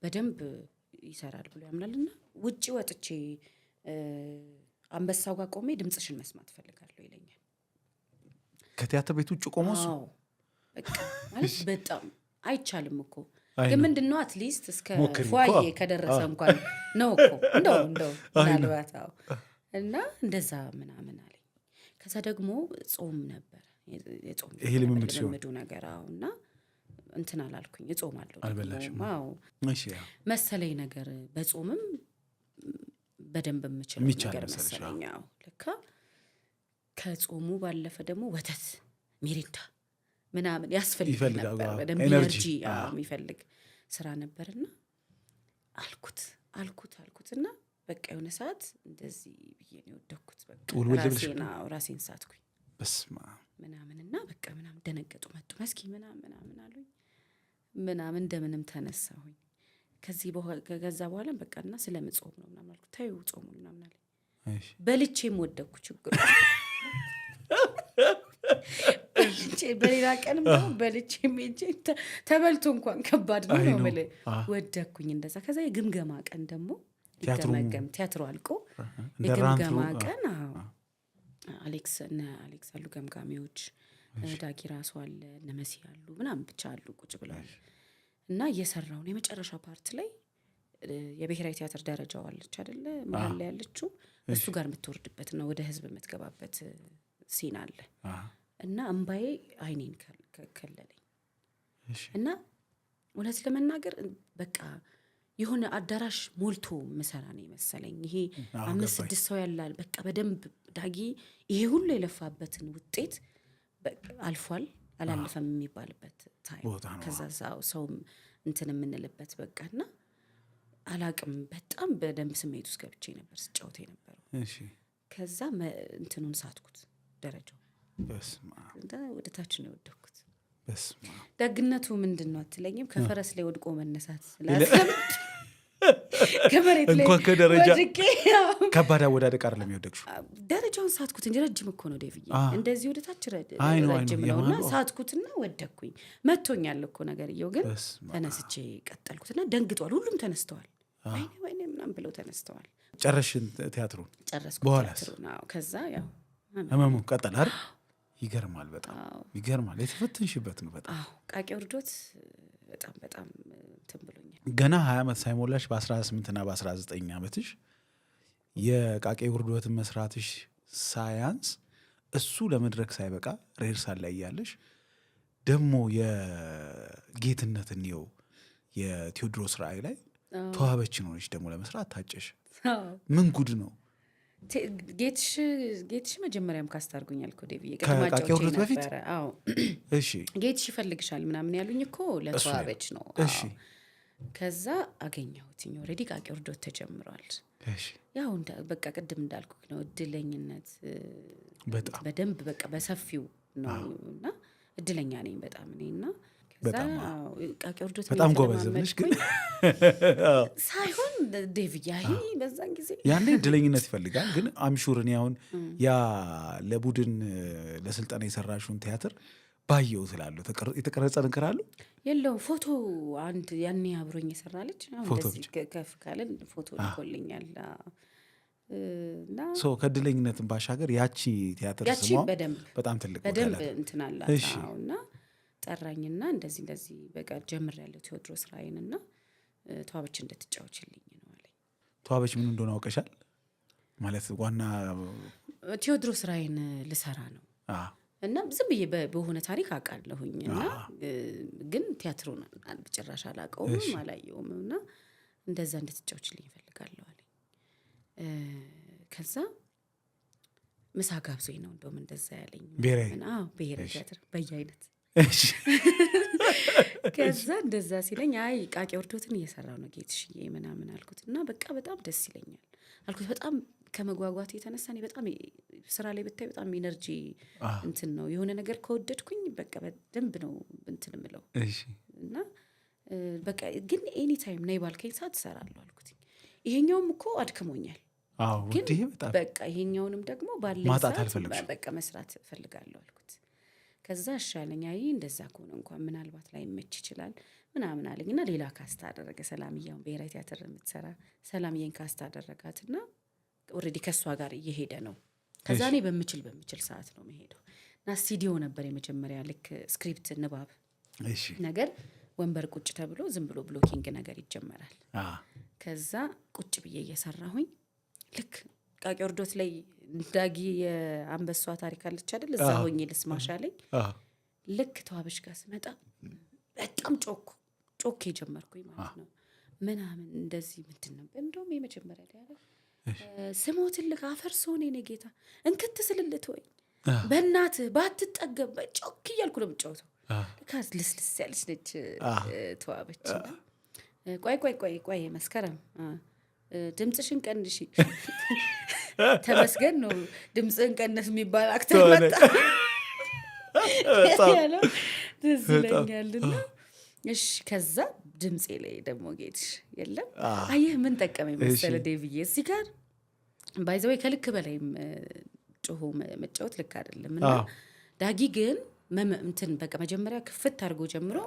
በደንብ ይሰራል ብሎ ያምናልና ውጪ ወጥቼ አንበሳው ጋር ቆሜ ድምጽሽን መስማት ፈልጋለሁ ይለኛል ከቲያትር ቤት ውጭ ቆሞ እሱ በቃ ማለት በጣም አይቻልም እኮ ግን ምንድነው አትሊስት እስከ ፏዬ ከደረሰ እንኳን ነው እኮ እንደው ምናልባት እና እንደዛ ምናምን አለኝ ከዛ ደግሞ ጾም ነበር የጾም ይሄ ልምምዱ ነገር እና እንትን አላልኩኝ እጾማለሁ አልበላሽም እሺ መሰለኝ ነገር በጾምም በደንብ የምችለው ነገር መሰለኝ ለካ ከጾሙ ባለፈ ደግሞ ወተት ሚሪንዳ ምናምን ያስፈልግ ነበር በደንብ ኢነርጂ የሚፈልግ ስራ ነበርና አልኩትና በቃ የሆነ ሰዓት እንደዚህ ብዬ ነው ወደኩት በቃ ራሴን ሳትኩኝ በስማ ምናምንና በቃ ምናምን ደነገጡ መጡ መስኪ ምናምን አሉኝ ምናምን እንደምንም ተነሳሁኝ ከዛ በኋላ በቃና ስለምጾም ነው ምናምን አልኩት ታዩ ጾሙ ምናምን አለኝ በልቼም ወደኩ ችግሩ በሌላ ቀንም ነው በልቼም ተበልቶ እንኳን ከባድ ነው ማለት ወደኩኝ እንደዛ ከዛ የግምገማ ቀን ደግሞ ይገመገም ቲያትሩ አልቆ የግምገማ ቀን አሌክስ አሉ ገምጋሚዎች ዳጊ ራሱ አለ ነመሲ አሉ ምናምን ብቻ አሉ ቁጭ ብለዋል እና እየሰራው ነው የመጨረሻ ፓርት ላይ የብሔራዊ ቲያትር ደረጃው አለች አይደለ መሀል ላይ ያለችው እሱ ጋር የምትወርድበት ነው ወደ ህዝብ የምትገባበት ሲን አለ እና እንባዬ አይኔን ከለለኝ እና እውነት ለመናገር በቃ የሆነ አዳራሽ ሞልቶ መሰራ ነው መሰለኝ ይሄ 5-6 ሰው ያላል በቃ በደንብ ዳጊ ይሄ ሁሉ የለፋበትን ውጤት አልፏል አላለፈም የሚባልበት ታይም ከዛ ሰው እንትን የምንልበት በቃና አላቅም በጣም በደንብ ስሜት ውስጥ ገብቼ ነበር ስጫወት የነበረው እሺ ከዛ እንትኑን ሳትኩት ደረጃው በስማ ወደ ታች ነው ወደኩት በስማ ደግነቱ ምንድነው አትለኝም ከፈረስ ላይ ወድቆ መነሳት ስላሰብ ከመሬት ላይ እንኳን ከደረጃ ከባድ አወዳደቅ አይደለም የሚወደቅሽው ደረጃውን ሳትኩት እንጂ ረጅም እኮ ነው ዴቪዬ እንደዚህ ወደ ታች ረጅም ነውና ሳትኩትና ወደኩኝ መቶኛል እኮ ነገርየው ግን ተነስቼ ቀጠልኩትና ደንግጧል ሁሉም ተነስተዋል ወይኔ ምናምን ብለው ተነስተዋል ጨረስን ቲያትሩን ጨረስኩ በኋላ ቲያትሩን ከዛ ያው ህመሙ ቀጠለ አይደል ይገርማል። በጣም ይገርማል። የተፈተንሽበት ነው በጣም። ቃቄ ውርዶት በጣም በጣም እንትን ብሎኛል። ገና 20 ዓመት ሳይሞላሽ በ18 እና በ19 ዓመትሽ የቃቄ ውርዶትን መስራትሽ ሳያንስ እሱ ለመድረክ ሳይበቃ ሬርሳል ላይ እያለሽ ደግሞ የጌትነትን ነው የቴዎድሮስ ራእይ ላይ ተዋበችን ሆነች ደግሞ ለመስራት ታጨሽ። ምን ጉድ ነው! ጌትሽ መጀመሪያም ካስታርጉኛል እኮ ዴቪዬ ከቃቄ ውርዶት በፊት እሺ ጌትሽ ይፈልግሻል ምናምን ያሉኝ እኮ ለተዋበች ነው። ከዛ አገኘሁትኝ ኦልሬዲ ቃቄ ውርዶት ተጀምሯል። ያው በቃ ቅድም እንዳልኩ ነው እድለኝነት በደንብ በቃ በሰፊው ነው እና እድለኛ ነኝ በጣም እኔና ቃቄ ውርዶት በጣም ጎበዝ ነሽ ግን ሳይሆን ዴቪያ በዛን ጊዜ ያኔ እድለኝነት ይፈልጋል። ግን አምሹር እኔ አሁን ያ ለቡድን ለስልጠና የሰራሽውን ቲያትር ባየው ስላለሁ የተቀረጸ ነገር አለ የለው ፎቶ አንድ ያኔ አብሮኝ የሰራለች አሁን እንደዚህ ከፍ ካለን ፎቶ ልኮልኛል። እና ከእድለኝነትን ባሻገር ያቺ ቲያትር ስሟ በጣም ትልቅ በደንብ እንትን አላት። እና ጠራኝና እንደዚህ በቃ ጀምሬያለሁ ቴዎድሮስ ራእይንና ተዋበች እንድትጫወችልኝ ነው አለኝ። ተዋበች ምን እንደሆነ አውቀሻል ማለት? ዋና ቴዎድሮስ ራእይን ልሰራ ነው እና ዝም ብዬ በሆነ ታሪክ አውቃለሁኝ እና ግን ቲያትሩን ጭራሽ አላውቀውም አላየውም እና እንደዛ እንድትጫወችልኝ እፈልጋለሁ አለኝ። ከዛ ምሳ ጋብዞኝ ነው እንደውም እንደዛ ያለኝ። ብሔራዊ ቲያትር በየአይነት ከዛ እንደዛ ሲለኝ አይ ቃቄ ውርዶትን እየሰራው ነው ጌትሽዬ ምናምን አልኩት እና በቃ በጣም ደስ ይለኛል አልኩት። በጣም ከመጓጓት የተነሳ እኔ በጣም ስራ ላይ ብታይ በጣም ኢነርጂ እንትን ነው የሆነ ነገር ከወደድኩኝ በቃ በደንብ ነው እንትን ምለው እና በቃ ግን ኤኒ ታይም ነይ ባልከኝ ሰዓት እሰራለሁ አልኩት። ይሄኛውም እኮ አድክሞኛል ግን በቃ ይሄኛውንም ደግሞ ባለኝ ሰዓት በቃ መስራት እፈልጋለሁ አልኩት። ከዛ አሻለኝ አይ እንደዛ ከሆነ እንኳን ምናልባት ላይ መች ይችላል ምናምን አለኝና ሌላ ካስት አደረገ። ሰላምዬውን ብሔራዊ ቲያትር የምትሰራ ሰላምዬን ካስት አደረጋትና ኦልሬዲ ከሷ ጋር እየሄደ ነው። ከዛ እኔ በምችል ሰዓት ነው መሄደው እና ስቱዲዮ ነበር የመጀመሪያ ልክ ስክሪፕት ንባብ ነገር ወንበር ቁጭ ተብሎ ዝም ብሎ ብሎኪንግ ነገር ይጀመራል። ከዛ ቁጭ ብዬ እየሰራሁኝ ልክ ቃቄ ውርዶት ላይ ዳጊ የአንበሷ ታሪክ አለች አይደል? እዛ ሆኜ ልስማሽ አለኝ። ልክ ተዋበሽ ጋር ስመጣ በጣም ጮክ የጀመርኩኝ ማለት ነው ምናምን እንደዚህ ምንድን ነበር እንደውም የመጀመሪያ ላይ ያለ ስሞትልክ አፈርሶኔ ነው ጌታ እንክት ስልልት ወይ በእናትህ ባትጠገብ ጮክ እያልኩ ነው የምጫወተው። ካዝ ልስልስ ያለች ነች ተዋበች። ቆይ መስከረም ድምፅሽን ቀንሺ ተመስገን ነው ድምፅን ቀነስ የሚባል አክተር መጣ ያለው ትዝ ይለኛልና እሺ ከዛ ድምፄ ላይ ደግሞ ጌትሽ የለም። አየህ ምን ጠቀመኝ መሰለህ ዴቪዬ እዚህ ጋር ባይዘው ከልክ በላይም ጮሆ መጫወት ልክ አይደለም እና ዳጊ ግን እንትን በቃ መጀመሪያ ክፍት አድርጎ ጀምሮ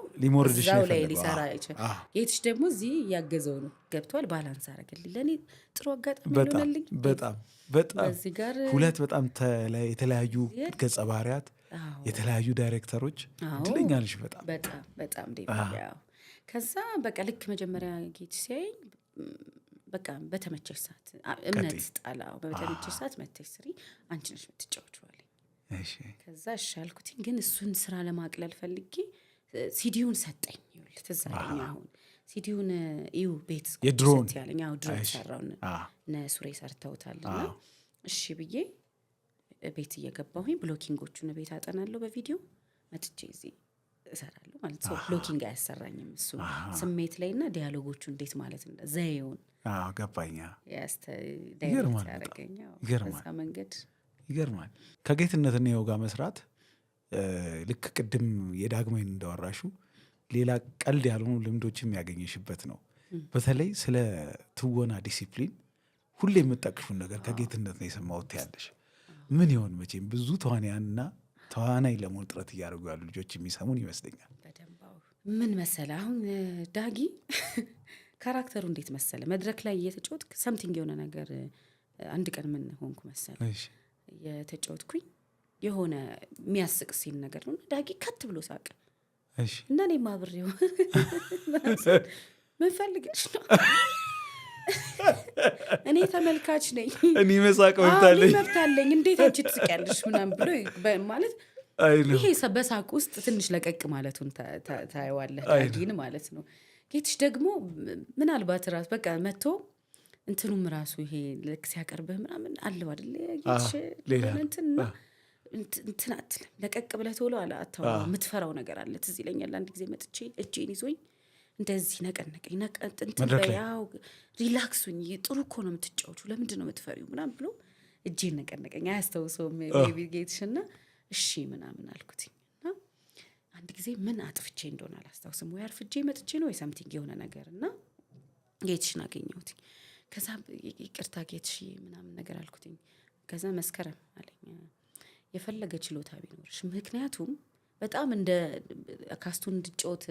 እዛው ላይ ሊሰራ ይችላል። ጌትሽ ደግሞ እዚህ ያገዘው ነው ገብቷል። ባላንስ አደረገልኝ። ለእኔ ጥሩ አጋጣሚ ሆነልኝ። በጣም እዚህ ጋር ሁለት በጣም የተለያዩ ገጸ ባህሪያት የተለያዩ ዳይሬክተሮች እድለኛ ነሽ በጣም ያው ከዛ በቃ ልክ መጀመሪያ ጌትሽ ሲያየኝ በቃ በተመቸሽ ሰዓት እምነት ጣላው በተመቸሽ ሰዓት መተሽ ስሪ አንቺ ነሽ የምትጫወቺው አለኝ። ከዛ እሺ አልኩትኝ። ግን እሱን ስራ ለማቅለል ፈልጌ ሲዲውን ሰጠኝ። ይኸውልህ ትዝ አለኝ አሁን ሲዲውን እዩ ቤት የድሮን ያለኝ ድሮን ሰራውን ነሱሬ ሰርተውታልና እሺ ብዬ ቤት እየገባሁኝ ብሎኪንጎቹን ቤት አጠናለሁ በቪዲዮ መጥቼ እዚህ እሰራለሁ ማለት ነው። ብሎኪንግ አያሰራኝም እሱ ስሜት ላይና ዲያሎጎቹ እንዴት ማለት እንደ ዘይውን ገባኛ ዳይሬክት ያደረገኝ በዛ መንገድ ይገርማል። ከጌትነትና የው ጋር መስራት ልክ ቅድም የዳግማይን እንዳወራሹ ሌላ ቀልድ ያልሆኑ ልምዶችም ያገኘሽበት ነው። በተለይ ስለ ትወና ዲሲፕሊን ሁሌ የምጠቅሹን ነገር ከጌትነት ነው የሰማሁት ያለሽ ምን ይሆን? መቼም ብዙ ተዋናያንና ተዋናይ ለመሆን ጥረት እያደረጉ ያሉ ልጆች የሚሰሙን ይመስለኛል። ምን መሰለ አሁን ዳጊ ካራክተሩ እንዴት መሰለ መድረክ ላይ እየተጫወትክ ሰምቲንግ የሆነ ነገር አንድ ቀን ምን ሆንኩ መሰለ የተጫወትኩኝ የሆነ የሚያስቅ ሲን ነገር ነው። ዳጊ ከት ብሎ ሳቀ። እሺ እና እኔም አብሬው ምን ፈልገሽ ነው? እኔ ተመልካች ነኝ፣ እኔ መሳቅ መብት አለኝ፣ እንዴት አንቺ ትስቂያለሽ ምናምን ብሎ ማለት ይሄ በሳቅ ውስጥ ትንሽ ለቀቅ ማለቱን ታየዋለህ ዳጊን ማለት ነው። ጌትሽ ደግሞ ምናልባት ራስ በቃ መጥቶ እንትኑም ራሱ ይሄ ልክ ሲያቀርብህ ምናምን አለው አይደል ጌትሽ እንትን አትልም፣ ለቀቅ ብለህ ቶሎ አታወራም፣ የምትፈራው ነገር አለ። ትዝ ይለኛል አንድ ጊዜ መጥቼ እጄን ይዞኝ እንደዚህ ነቀነቀኝ። እንትን በያው ሪላክሱኝ፣ ጥሩ እኮ ነው የምትጫወቹ፣ ለምንድን ነው የምትፈሪው ምናምን ብሎ እጄን ነቀነቀኝ። አያስታውሰውም ቤቢ ጌትሽና እሺ ምናምን አልኩትኝ። እና አንድ ጊዜ ምን አጥፍቼ እንደሆነ አላስታውስም፣ ወይ አርፍጄ መጥቼ ነው ወይ ሰምቲንግ የሆነ ነገር እና ጌትሽን አገኘሁት። ከዛ ይቅርታ ጌትሽ ምናምን ነገር አልኩትኝ። ከዛ መስከረም አለኝ የፈለገ ችሎታ ቢኖርሽ፣ ምክንያቱም በጣም እንደ ካስቱን እንድጫወት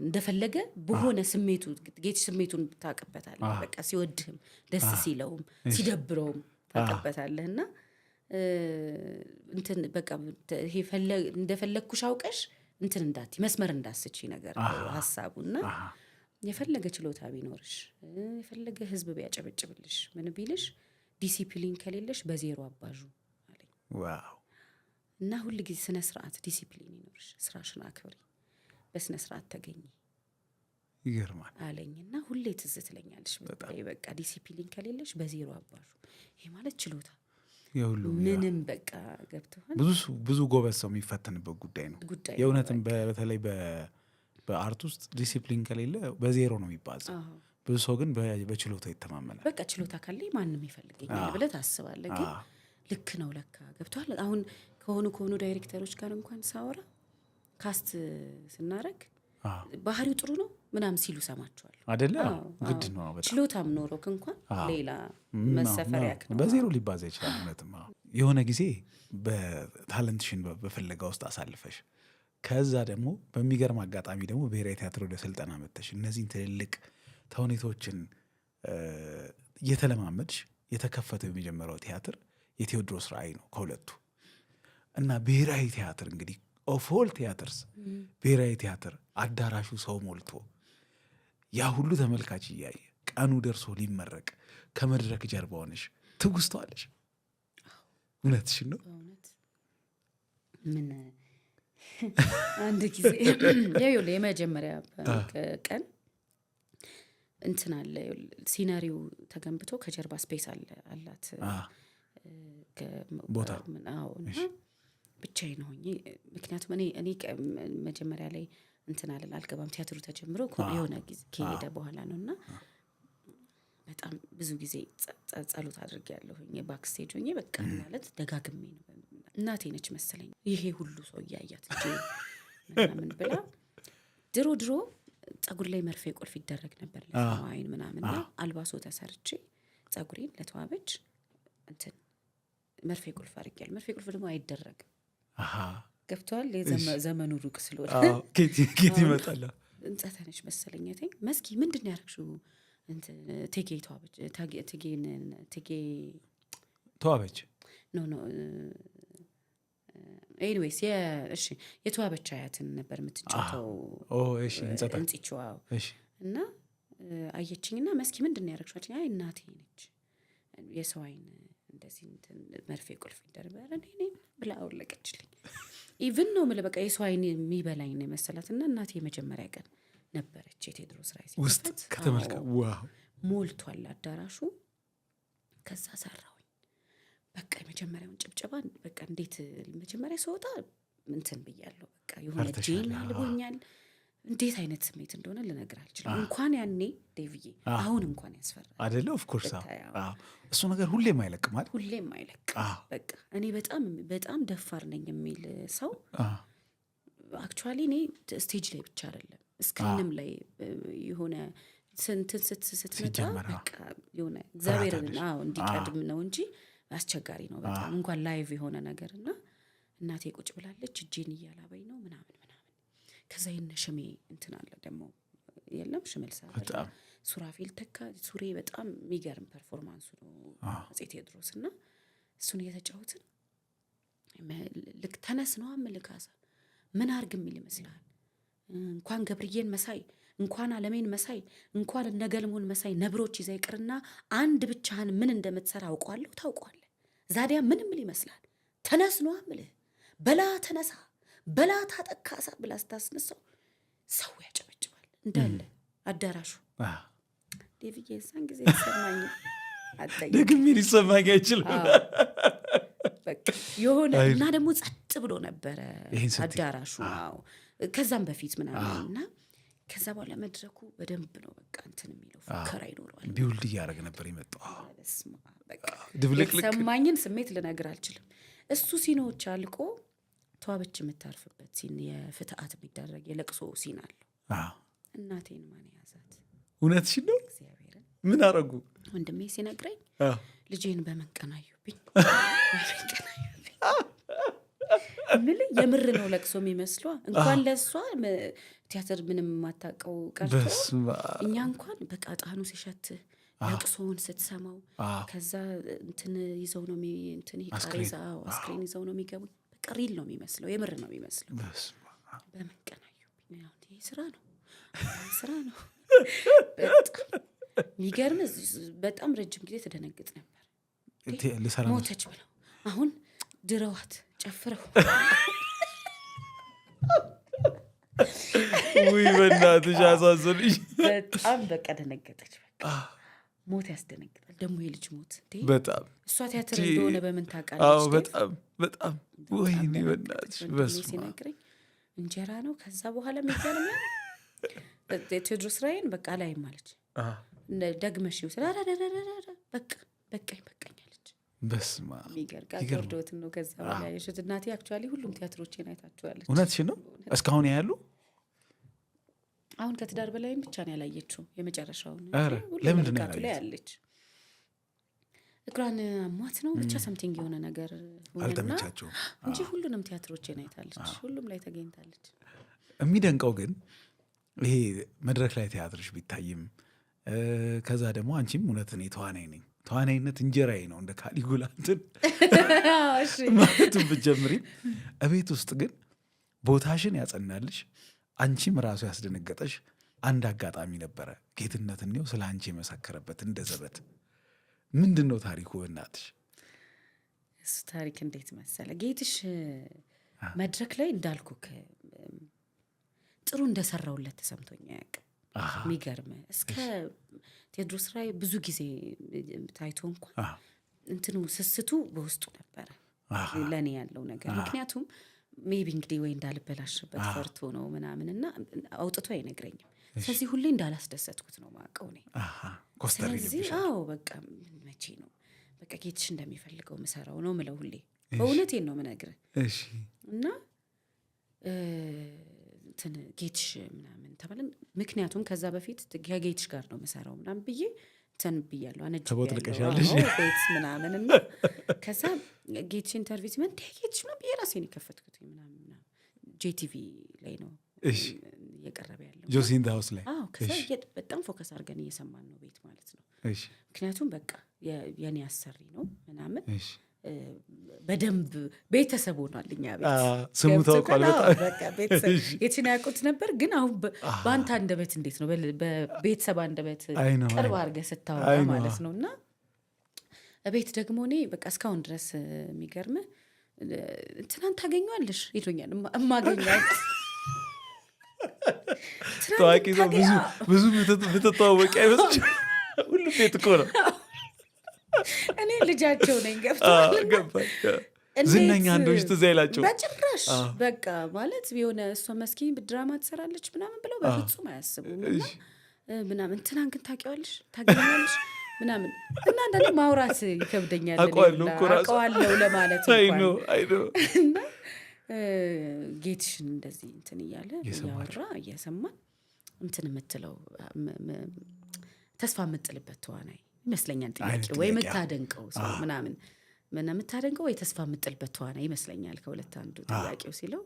እንደፈለገ በሆነ ስሜቱ ጌትሽ ስሜቱን ታውቅበታለህ። በቃ ሲወድህም ደስ ሲለውም ሲደብረውም ታውቅበታለህ። እና እንትን በቃ ይሄ እንደፈለግኩሽ አውቀሽ እንትን እንዳትይ መስመር እንዳስቺ ነገር ሀሳቡና የፈለገ ችሎታ ቢኖርሽ የፈለገ ህዝብ ቢያጨበጭብልሽ ምን ቢልሽ ዲሲፕሊን ከሌለሽ በዜሮ አባዡ አለኝ። ዋው! እና ሁሉ ጊዜ ስነ ስርዓት ዲሲፕሊን ይኖርሽ፣ ስራሽን አክብሪ፣ በስነ ስርዓት ተገኚ ይገርማል አለኝና ሁሌ ትዝ ትለኛለሽ። በቃ ዲሲፕሊን ከሌለሽ በዜሮ አባዡ። ይሄ ማለት ችሎታ ምንም በቃ ገብተዋል። ብዙ ጎበዝ ሰው የሚፈተንበት ጉዳይ ነው የእውነትም። በተለይ በአርት ውስጥ ዲሲፕሊን ከሌለ በዜሮ ነው የሚባዛው። ብዙ ሰው ግን በችሎታ ይተማመናል። በቃ ችሎታ ካለኝ ማንም ይፈልገኛል ብለህ ታስባለህ። ግን ልክ ነው ለካ ገብቷል። አሁን ከሆኑ ዳይሬክተሮች ጋር እንኳን ሳወራ ካስት ስናረግ ባህሪው ጥሩ ነው ምናምን ሲሉ ሰማቸዋል አይደለ? ግድ ነው። ችሎታም ኖሮክ እንኳን ሌላ መሰፈሪያ በዜሮ ሊባዛ ይችላል። እውነትም የሆነ ጊዜ በታለንትሽን በፍለጋ ውስጥ አሳልፈሽ ከዛ ደግሞ በሚገርም አጋጣሚ ደግሞ ብሔራዊ ቲያትር ወደ ስልጠና መጥተሽ እነዚህን ትልልቅ ተውኔቶችን እየተለማመድሽ የተከፈተው የመጀመሪያው ቲያትር የቴዎድሮስ ራዕይ ነው ከሁለቱ። እና ብሔራዊ ቲያትር እንግዲህ ኦፍ ኦል ቲያትርስ ብሔራዊ ቲያትር አዳራሹ ሰው ሞልቶ ያ ሁሉ ተመልካች እያየ ቀኑ ደርሶ ሊመረቅ ከመድረክ ጀርባ ሆነሽ ትውስተዋለሽ። እውነትሽን ነው። ምን አንድ ጊዜ የመጀመሪያ ቀን እንትን አለ ሲናሪው ተገንብቶ ከጀርባ ስፔስ አላት ቦታ ብቻዬን ሆኜ ምክንያቱም እኔ መጀመሪያ ላይ እንትን አልገባም። ቲያትሩ ተጀምሮ የሆነ ጊዜ ከሄደ በኋላ ነው እና በጣም ብዙ ጊዜ ጸሎት አድርጌያለሁኝ ባክስቴጅ ሆኜ በቃ ማለት ደጋግሜ ነው። እናቴ ነች መሰለኝ ይሄ ሁሉ ሰው እያያት ልጄ ምናምን ብላ ድሮ ጸጉር ላይ መርፌ ቁልፍ ይደረግ ነበር ለሰማይን ምናምንና አልባሶ ተሰርቼ ጸጉሬን ለተዋበች እንትን መርፌ ቁልፍ አድርጌያለሁ። መርፌ ቁልፍ ደግሞ አይደረግም። ገብቷል። ዘመኑ ሩቅ ስለሆነ ኬት ይመጣል። እንጸተ ነች መሰለኝ መስኪ ምንድን ነው ያደረግሽው? ቴጌ ተዋበች ኖ ኤኒዌይስ የተዋበች አያትን ነበር የምትጫወተው እንጽችዋ እና አየችኝና መስኪ ምንድን ነው ያደረግሽው? አይ እናቴ ነች የሰው አይን እንደዚህ መርፌ ቁልፍ ይደርበር ብላ አወለቀችልኝ። ኢቭን ነው የምልህ በቃ የሰው አይን የሚበላኝ ነው የመሰላት። እና እናቴ የመጀመሪያ ቀን ነበረች የቴዎድሮስ ራዕይ ውስጥ ከተመልከ ሞልቷል አዳራሹ። ከዛ ሰራሁኝ በቃ የመጀመሪያውን ጭብጨባ በቃ እንዴት መጀመሪያ ስወጣ እንትን ብያለሁ። በቃ የሆነ ጄን አልቦኛል። እንዴት አይነት ስሜት እንደሆነ ልነግር አልችልም። እንኳን ያኔ ዴቪዬ አሁን እንኳን ያስፈራል አይደለ? ኦፍኮርስ እሱ ነገር ሁሌም አይለቅም አይደል? ሁሌም አይለቅም። በቃ እኔ በጣም ደፋር ነኝ የሚል ሰው አክቹዋሊ እኔ ስቴጅ ላይ ብቻ አይደለም ስክሪንም ላይ የሆነ ስንትን ስትመጣ በቃ የሆነ እግዚአብሔርን እንዲቀድም ነው እንጂ አስቸጋሪ ነው በጣም እንኳን ላይቭ የሆነ ነገር። እና እናቴ ቁጭ ብላለች እጄን እያላበኝ ነው ምናምን ከዛ ሽሜ እንትን አለ ደግሞ የለም ሽመልሳ ሱራፌል ተካ ሱሬ በጣም የሚገርም ፐርፎርማንሱ ነው አፄ ቴዎድሮስ እና እሱን እየተጫወትን ልክ ተነስ ነው አመልካሳ ምን አርግ የሚል ይመስላል። እንኳን ገብርዬን መሳይ እንኳን አለሜን መሳይ እንኳን እነገልሞን መሳይ ነብሮች ይዘህ ይቅርና አንድ ብቻህን ምን እንደምትሰራ አውቀዋለሁ ታውቀዋለህ። ዛዲያ ምን ምን ይመስላል? ተነስ ነው አምልህ በላ ተነሳ በላ ታጠካሳ ብላ ስታስነሳው ሰው ያጨበጭባል እንዳለ አዳራሹ። ዴቪዬ እዛን ጊዜ ይሰማኝ ደግሜ ሊሰማኝ አይችልም በቃ የሆነ እና ደግሞ ጸጥ ብሎ ነበረ አዳራሹ። ከዛም በፊት ምናምን እና ከዛ በኋላ መድረኩ በደንብ ነው በቃ እንትን የሚለው ፉከራ ይኖረዋል። ቢውልድ እያደረገ ነበር የመጣው። የተሰማኝን ስሜት ልነግር አልችልም። እሱ ሲኖች አልቆ ተዋበች የምታርፍበት ሲን የፍትሐት የሚደረግ የለቅሶ ሲን አለው። እናቴን ማን ያዛት? እውነትሽን ነው? እግዚአብሔርን ምን አረጉ? ወንድሜ ሲነግረኝ ልጄን በመንቀናዩብኝ ምን የምር ነው ለቅሶ የሚመስሏ። እንኳን ለሷ ቲያትር ምንም የማታውቀው ቀርቶ እኛ እንኳን በቃ ጣኑ ሲሸት ለቅሶውን ስትሰማው ከዛ እንትን ይዘው ነው እንትን ቃሬዛ አስክሬን ይዘው ነው የሚገቡ። በቃ ሪል ነው የሚመስለው፣ የምር ነው የሚመስለው። በመንቀናዩብኝ ይሄ ስራ ነው በጣም የሚገርም። በጣም ረጅም ጊዜ ተደነግጥ ነበር። ሞተች ብለው አሁን ድረዋት ጨፍረው ውይ በእናትሽ አሳዘንሽ። በጣም በቃ ደነገጠች። በቃ ሞት ያስደነግጣል። ደግሞ የልጅ ሞት በጣም እሷ ቲያትር እንደሆነ በምን ታውቃለች? በጣም ወይኔ በእናትሽ ሲነግረኝ እንጀራ ነው። ከዛ በኋላ የሚገርም ቴዎድሮስ ራይን በቃ ላይም አለች ደግመሽ በቃ በቃኝ አለች። በስማ የሚገርም ነው። ከዛ በኋላ የሽት እናቴ አክቹዋሊ ሁሉም ቲያትሮቼን አይታችኋለች። እውነትሽን ነው? እስካሁን ያሉ አሁን ከትዳር በላይም ብቻ ነው ያላየችው የመጨረሻውን። ለምንድን ነው ያለች? እግሯን አሟት ነው ብቻ ሰምቲንግ የሆነ ነገር አልተመቻቸው እንጂ ሁሉንም ቲያትሮቼን አይታለች። ሁሉም ላይ ተገኝታለች። የሚደንቀው ግን ይሄ መድረክ ላይ ቲያትርሽ ቢታይም ከዛ ደግሞ አንቺም እውነት እኔ ተዋናይ ነኝ፣ ተዋናይነት እንጀራዬ ነው እንደ ካሊጉላ እንትን ማለትም ብትጀምሪም እቤት ውስጥ ግን ቦታሽን ያጸናልሽ አንቺም ራሱ ያስደነገጠሽ አንድ አጋጣሚ ነበረ። ጌትነት እኔው ስለ አንቺ የመሰከረበት እንደ ዘበት ምንድን ነው ታሪኩ? እናትሽ እሱ ታሪክ እንዴት መሰለ? ጌትሽ መድረክ ላይ እንዳልኩ ጥሩ እንደሰራውለት ተሰምቶኝ አያውቅም። የሚገርም እስከ ቴዎድሮስ ራይ ብዙ ጊዜ ታይቶ እንኳን እንትኑ ስስቱ በውስጡ ነበረ ለእኔ ያለው ነገር። ምክንያቱም ሜቢ እንግዲህ ወይ እንዳልበላሽበት ፈርቶ ነው ምናምን እና አውጥቶ አይነግረኝም። ስለዚህ ሁሌ እንዳላስደሰትኩት ነው ማውቀው እኔ። ስለዚህ በቃ መቼ ነው በቃ ጌትሽ እንደሚፈልገው ምሰራው ነው ምለው ሁሌ። በእውነቴን ነው ምነግርህ። እና እንትን ጌትሽ ምናምን ተባለን። ምክንያቱም ከዛ በፊት ከጌትሽ ጋር ነው ምሰራው ምናምን ብዬ እንትን ብያለሁ። ተቦጥልቀሻለሽ ቤት ምናምን እና ከዛ ጌትሽ ኢንተርቪው ሲመን ጌትሽ ነው ብዬ ራሴን የከፈትኩት ምናምን ጄቲቪ ላይ ነው እየቀረበ ያለው ጆሲንታ ሃውስ ላይ። ከዛ በጣም ፎከስ አድርገን እየሰማን ነው ቤት ማለት ነው። ምክንያቱም በቃ የኔ አሰሪ ነው ምናምን በደንብ ቤተሰብ ሆኗል። እኛ ቤት ስሙ ታውቋል። በጣም የትን ያውቁት ነበር። ግን አሁን በአንተ አንደበት እንዴት ነው በቤተሰብ አንደበት ቅርብ አድርገህ ስታወራ ማለት ነው። እና ቤት ደግሞ እኔ በቃ እስካሁን ድረስ የሚገርምህ እንትናን ታገኘዋለሽ ይሉኛል። እማገኘዋል ታዋቂ ሰው ብዙ ምትተዋወቂ አይመስልሽ? ሁሉም ቤት እኮ ነው። እኔ ልጃቸው ነኝ። ገብቶሃል? ዝነኛ አንዶች ትዝ አይላቸው በጭራሽ። በቃ ማለት የሆነ እሷ መስኪን ድራማ ትሰራለች ምናምን ብለው በፍጹም አያስቡም። እና ምናምን እንትናን ግን ታውቂዋለሽ ታገኛለሽ ምናምን እና አንዳንዴ ማውራት ይከብደኛል። አውቀዋለሁ ለማለት እና ጌትሽን እንደዚህ እንትን እያለ እያወራ እየሰማን እንትን የምትለው ተስፋ የምጥልበት ተዋናይ ይመስለኛል ጥያቄ ወይ የምታደንቀው ሰው ምናምን ምን የምታደንቀው ወይ ተስፋ የምጥልበት ተዋናይ ይመስለኛል። ከሁለት አንዱ ጥያቄው ሲለው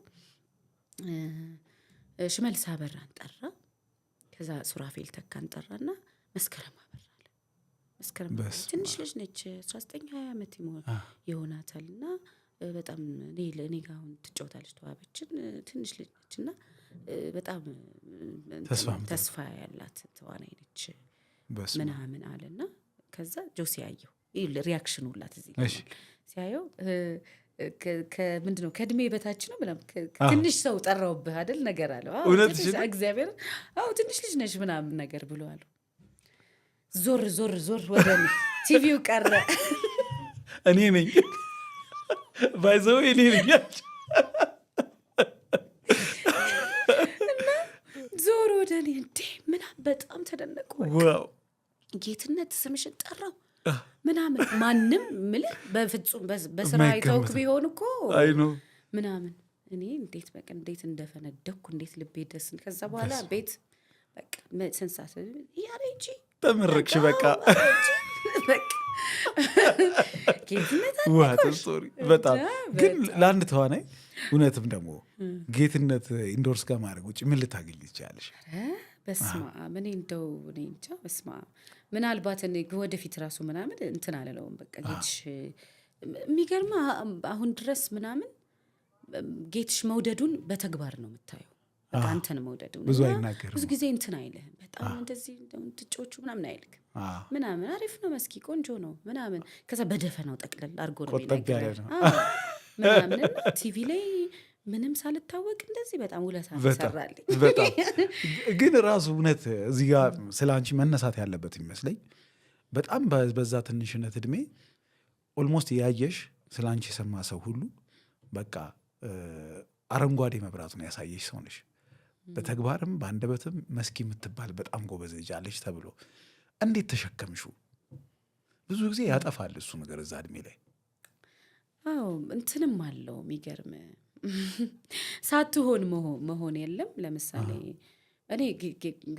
ሽመልስ አበራን ጠራ። ከዛ ሱራፌል ተካን ጠራና መስከረም አበራ አለ። መስከረም ትንሽ ልጅ ነች 19-20 ዓመት ይሆናታልና በጣም እኔ ጋር አሁን ትጫወታለች ተዋበችን ትንሽ ልጅ ነች እና በጣም ተስፋ ያላት ተዋናይ ነች ምናምን አለና ከዛ ጆሲ ያየው ሪያክሽኑ ላት እዚህ ሲያየው ምንድነው ከእድሜ በታች ነው ምናምን ትንሽ ሰው ጠራውብህ አይደል ነገር አለው። እግዚአብሔር ትንሽ ልጅ ነች ምናምን ነገር ብሎ አለው። ዞር ወደ ቲቪው ቀረ። እኔ ነኝ ባይዘው እኔ ነኝ እና ዞር ወደ እኔ እንዴ ምናምን በጣም ተደነቁ። ዋው ጌትነት ስምሽን ጠራው ምናምን ማንም ምልህ በፍጹም በስራ አይተውክ ቢሆን እኮ አይ ነው ምናምን እኔ እንዴት እንደፈነደኩ እንዴት ልቤ ደስ ከዛ በኋላ ቤት በቃ ሰንሳት ያሬ እንጂ ተመረቅሽ በቃ ጌትነት ዋት ስቶሪ በጣም ግን ለአንድ ተዋናይ እውነትም ደግሞ ጌትነት ኢንዶርስ ከማድረግ ውጭ ምን ልታገኝ ትችላለሽ? በስማ ምን እንደው እኔ እንጃ በስማ ምናልባት ወደፊት ራሱ ምናምን እንትን አለለውም በቃ ጌትሽ የሚገርማ አሁን ድረስ ምናምን ጌትሽ መውደዱን በተግባር ነው የምታየው። በቃ አንተን መውደዱን ብዙ አይናገርም ብዙ ጊዜ እንትን አይልህም በጣም እንደዚህ ትጮቹ ምናምን አይልክም ምናምን አሪፍ ነው መስኪ ቆንጆ ነው ምናምን ከዛ በደፈናው ጠቅለል አድርጎ ነው የሚናገረው ምናምን ቲቪ ላይ ምንም ሳልታወቅ እንደዚህ በጣም ውለታ ሰራልኝ። በጣም ግን ራሱ እውነት እዚህ ጋር ስለ አንቺ መነሳት ያለበት ይመስለኝ በጣም በዛ ትንሽነት እድሜ ኦልሞስት ያየሽ ስለ አንቺ የሰማ ሰው ሁሉ በቃ አረንጓዴ መብራቱን ያሳየሽ ሰው ነሽ። በተግባርም በአንደበትም መስኪ የምትባል በጣም ጎበዝ ልጅ አለች ተብሎ እንዴት ተሸከምሹ? ብዙ ጊዜ ያጠፋል እሱ ነገር እዛ እድሜ ላይ። እንትንም አለው የሚገርም ሳትሆን መሆን የለም። ለምሳሌ እኔ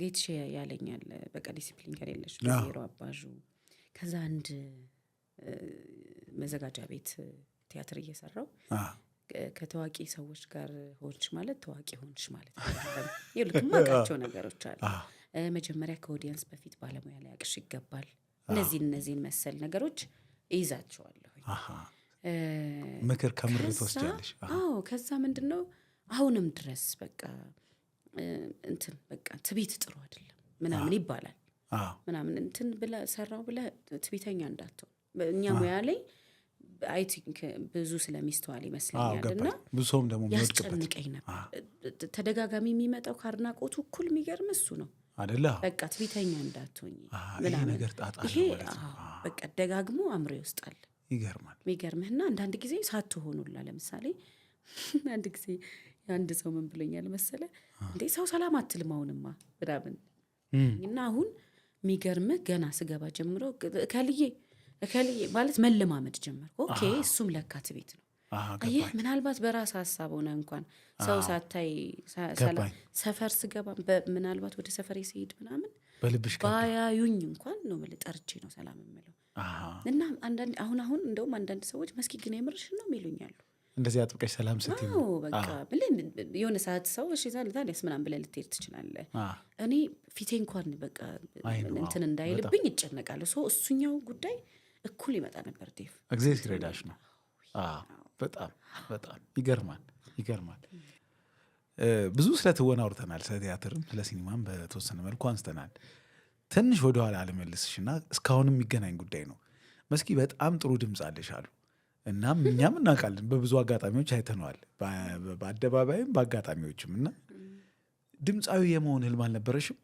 ጌትሽ ያለኛል በቃ ዲሲፕሊን ከሌለሽ ዜሮ አባዡ። ከዛ አንድ መዘጋጃ ቤት ቲያትር እየሰራው ከታዋቂ ሰዎች ጋር ሆንሽ ማለት ታዋቂ ሆንሽ ማለት ነው። ይልክ ማቃቸው ነገሮች አሉ። መጀመሪያ ከኦዲየንስ በፊት ባለሙያ ላይ ያቅሽ ይገባል። እነዚህን መሰል ነገሮች ይዛቸዋለሁ። ምክር ከምር ተወስጃለሽ? ከዛ ምንድነው አሁንም ድረስ በቃ እንትን በቃ ትቢት ጥሩ አይደለም ምናምን ይባላል ምናምን እንትን ብለ ሰራው ብለ ትቢተኛ እንዳትሆን እኛ ሙያ ላይ አይ ቲንክ ብዙ ስለሚስተዋል ይመስለኛል። እና ብዙ ሰውም ደግሞ ያስጨንቀኝ ነበር። ተደጋጋሚ የሚመጣው ካርናቆቱ እኩል የሚገርም እሱ ነው አይደለ? በቃ ትቢተኛ እንዳትሆኝ ይሄ ነገር ጣጣ ነው ማለት ነው። በቃ ደጋግሞ አእምሮ ይወስጣል። ይገርማል። የሚገርምህና አንዳንድ ጊዜ ሳትሆኑላ ለምሳሌ አንድ ጊዜ አንድ ሰው ምን ብሎኛል መሰለ እንዴ ሰው ሰላም አትልማውንማ ምናምን እና አሁን የሚገርምህ ገና ስገባ ጀምሮ ከልዬ ማለት መለማመድ ጀመር። ኦኬ እሱም ለካት ቤት ነው። አየህ ምናልባት በራስ ሐሳብ ሆነ እንኳን ሰው ሳታይ ሰፈር ስገባ ምናልባት ወደ ሰፈሬ ሲሄድ ምናምን በልብሽ ባያዩኝ እንኳን ነው ጠርቼ ነው ሰላም የምለው። እና አንዳንድ አሁን እንደውም አንዳንድ ሰዎች መስኪ ግን የምርሽን ነው የሚሉኛሉ። እንደዚህ አጥብቀሽ ሰላም ስትይ በቃ ብለን የሆነ ሰዓት ሰው እሺ ታዲያስ ምናምን ብለህ ልትሄድ ትችላለህ። እኔ ፊቴ እንኳን በቃ እንትን እንዳይልብኝ ይጨነቃለሁ። ሰው እሱኛው ጉዳይ እኩል ይመጣ ነበር። ዴቭ እግዚአብሔር ሲረዳሽ ነው። በጣም ይገርማል። ብዙ ስለ ትወና አውርተናል። ስለ ቲያትርም ስለ ሲኒማም በተወሰነ መልኩ አንስተናል። ትንሽ ወደኋላ አልመልስሽና እስካሁንም የሚገናኝ ጉዳይ ነው። መስኪ በጣም ጥሩ ድምፅ አለሽ አሉ። እናም እኛም እናውቃለን፣ በብዙ አጋጣሚዎች አይተነዋል፣ በአደባባይም በአጋጣሚዎችም። እና ድምፃዊ የመሆን ህልም አልነበረሽም?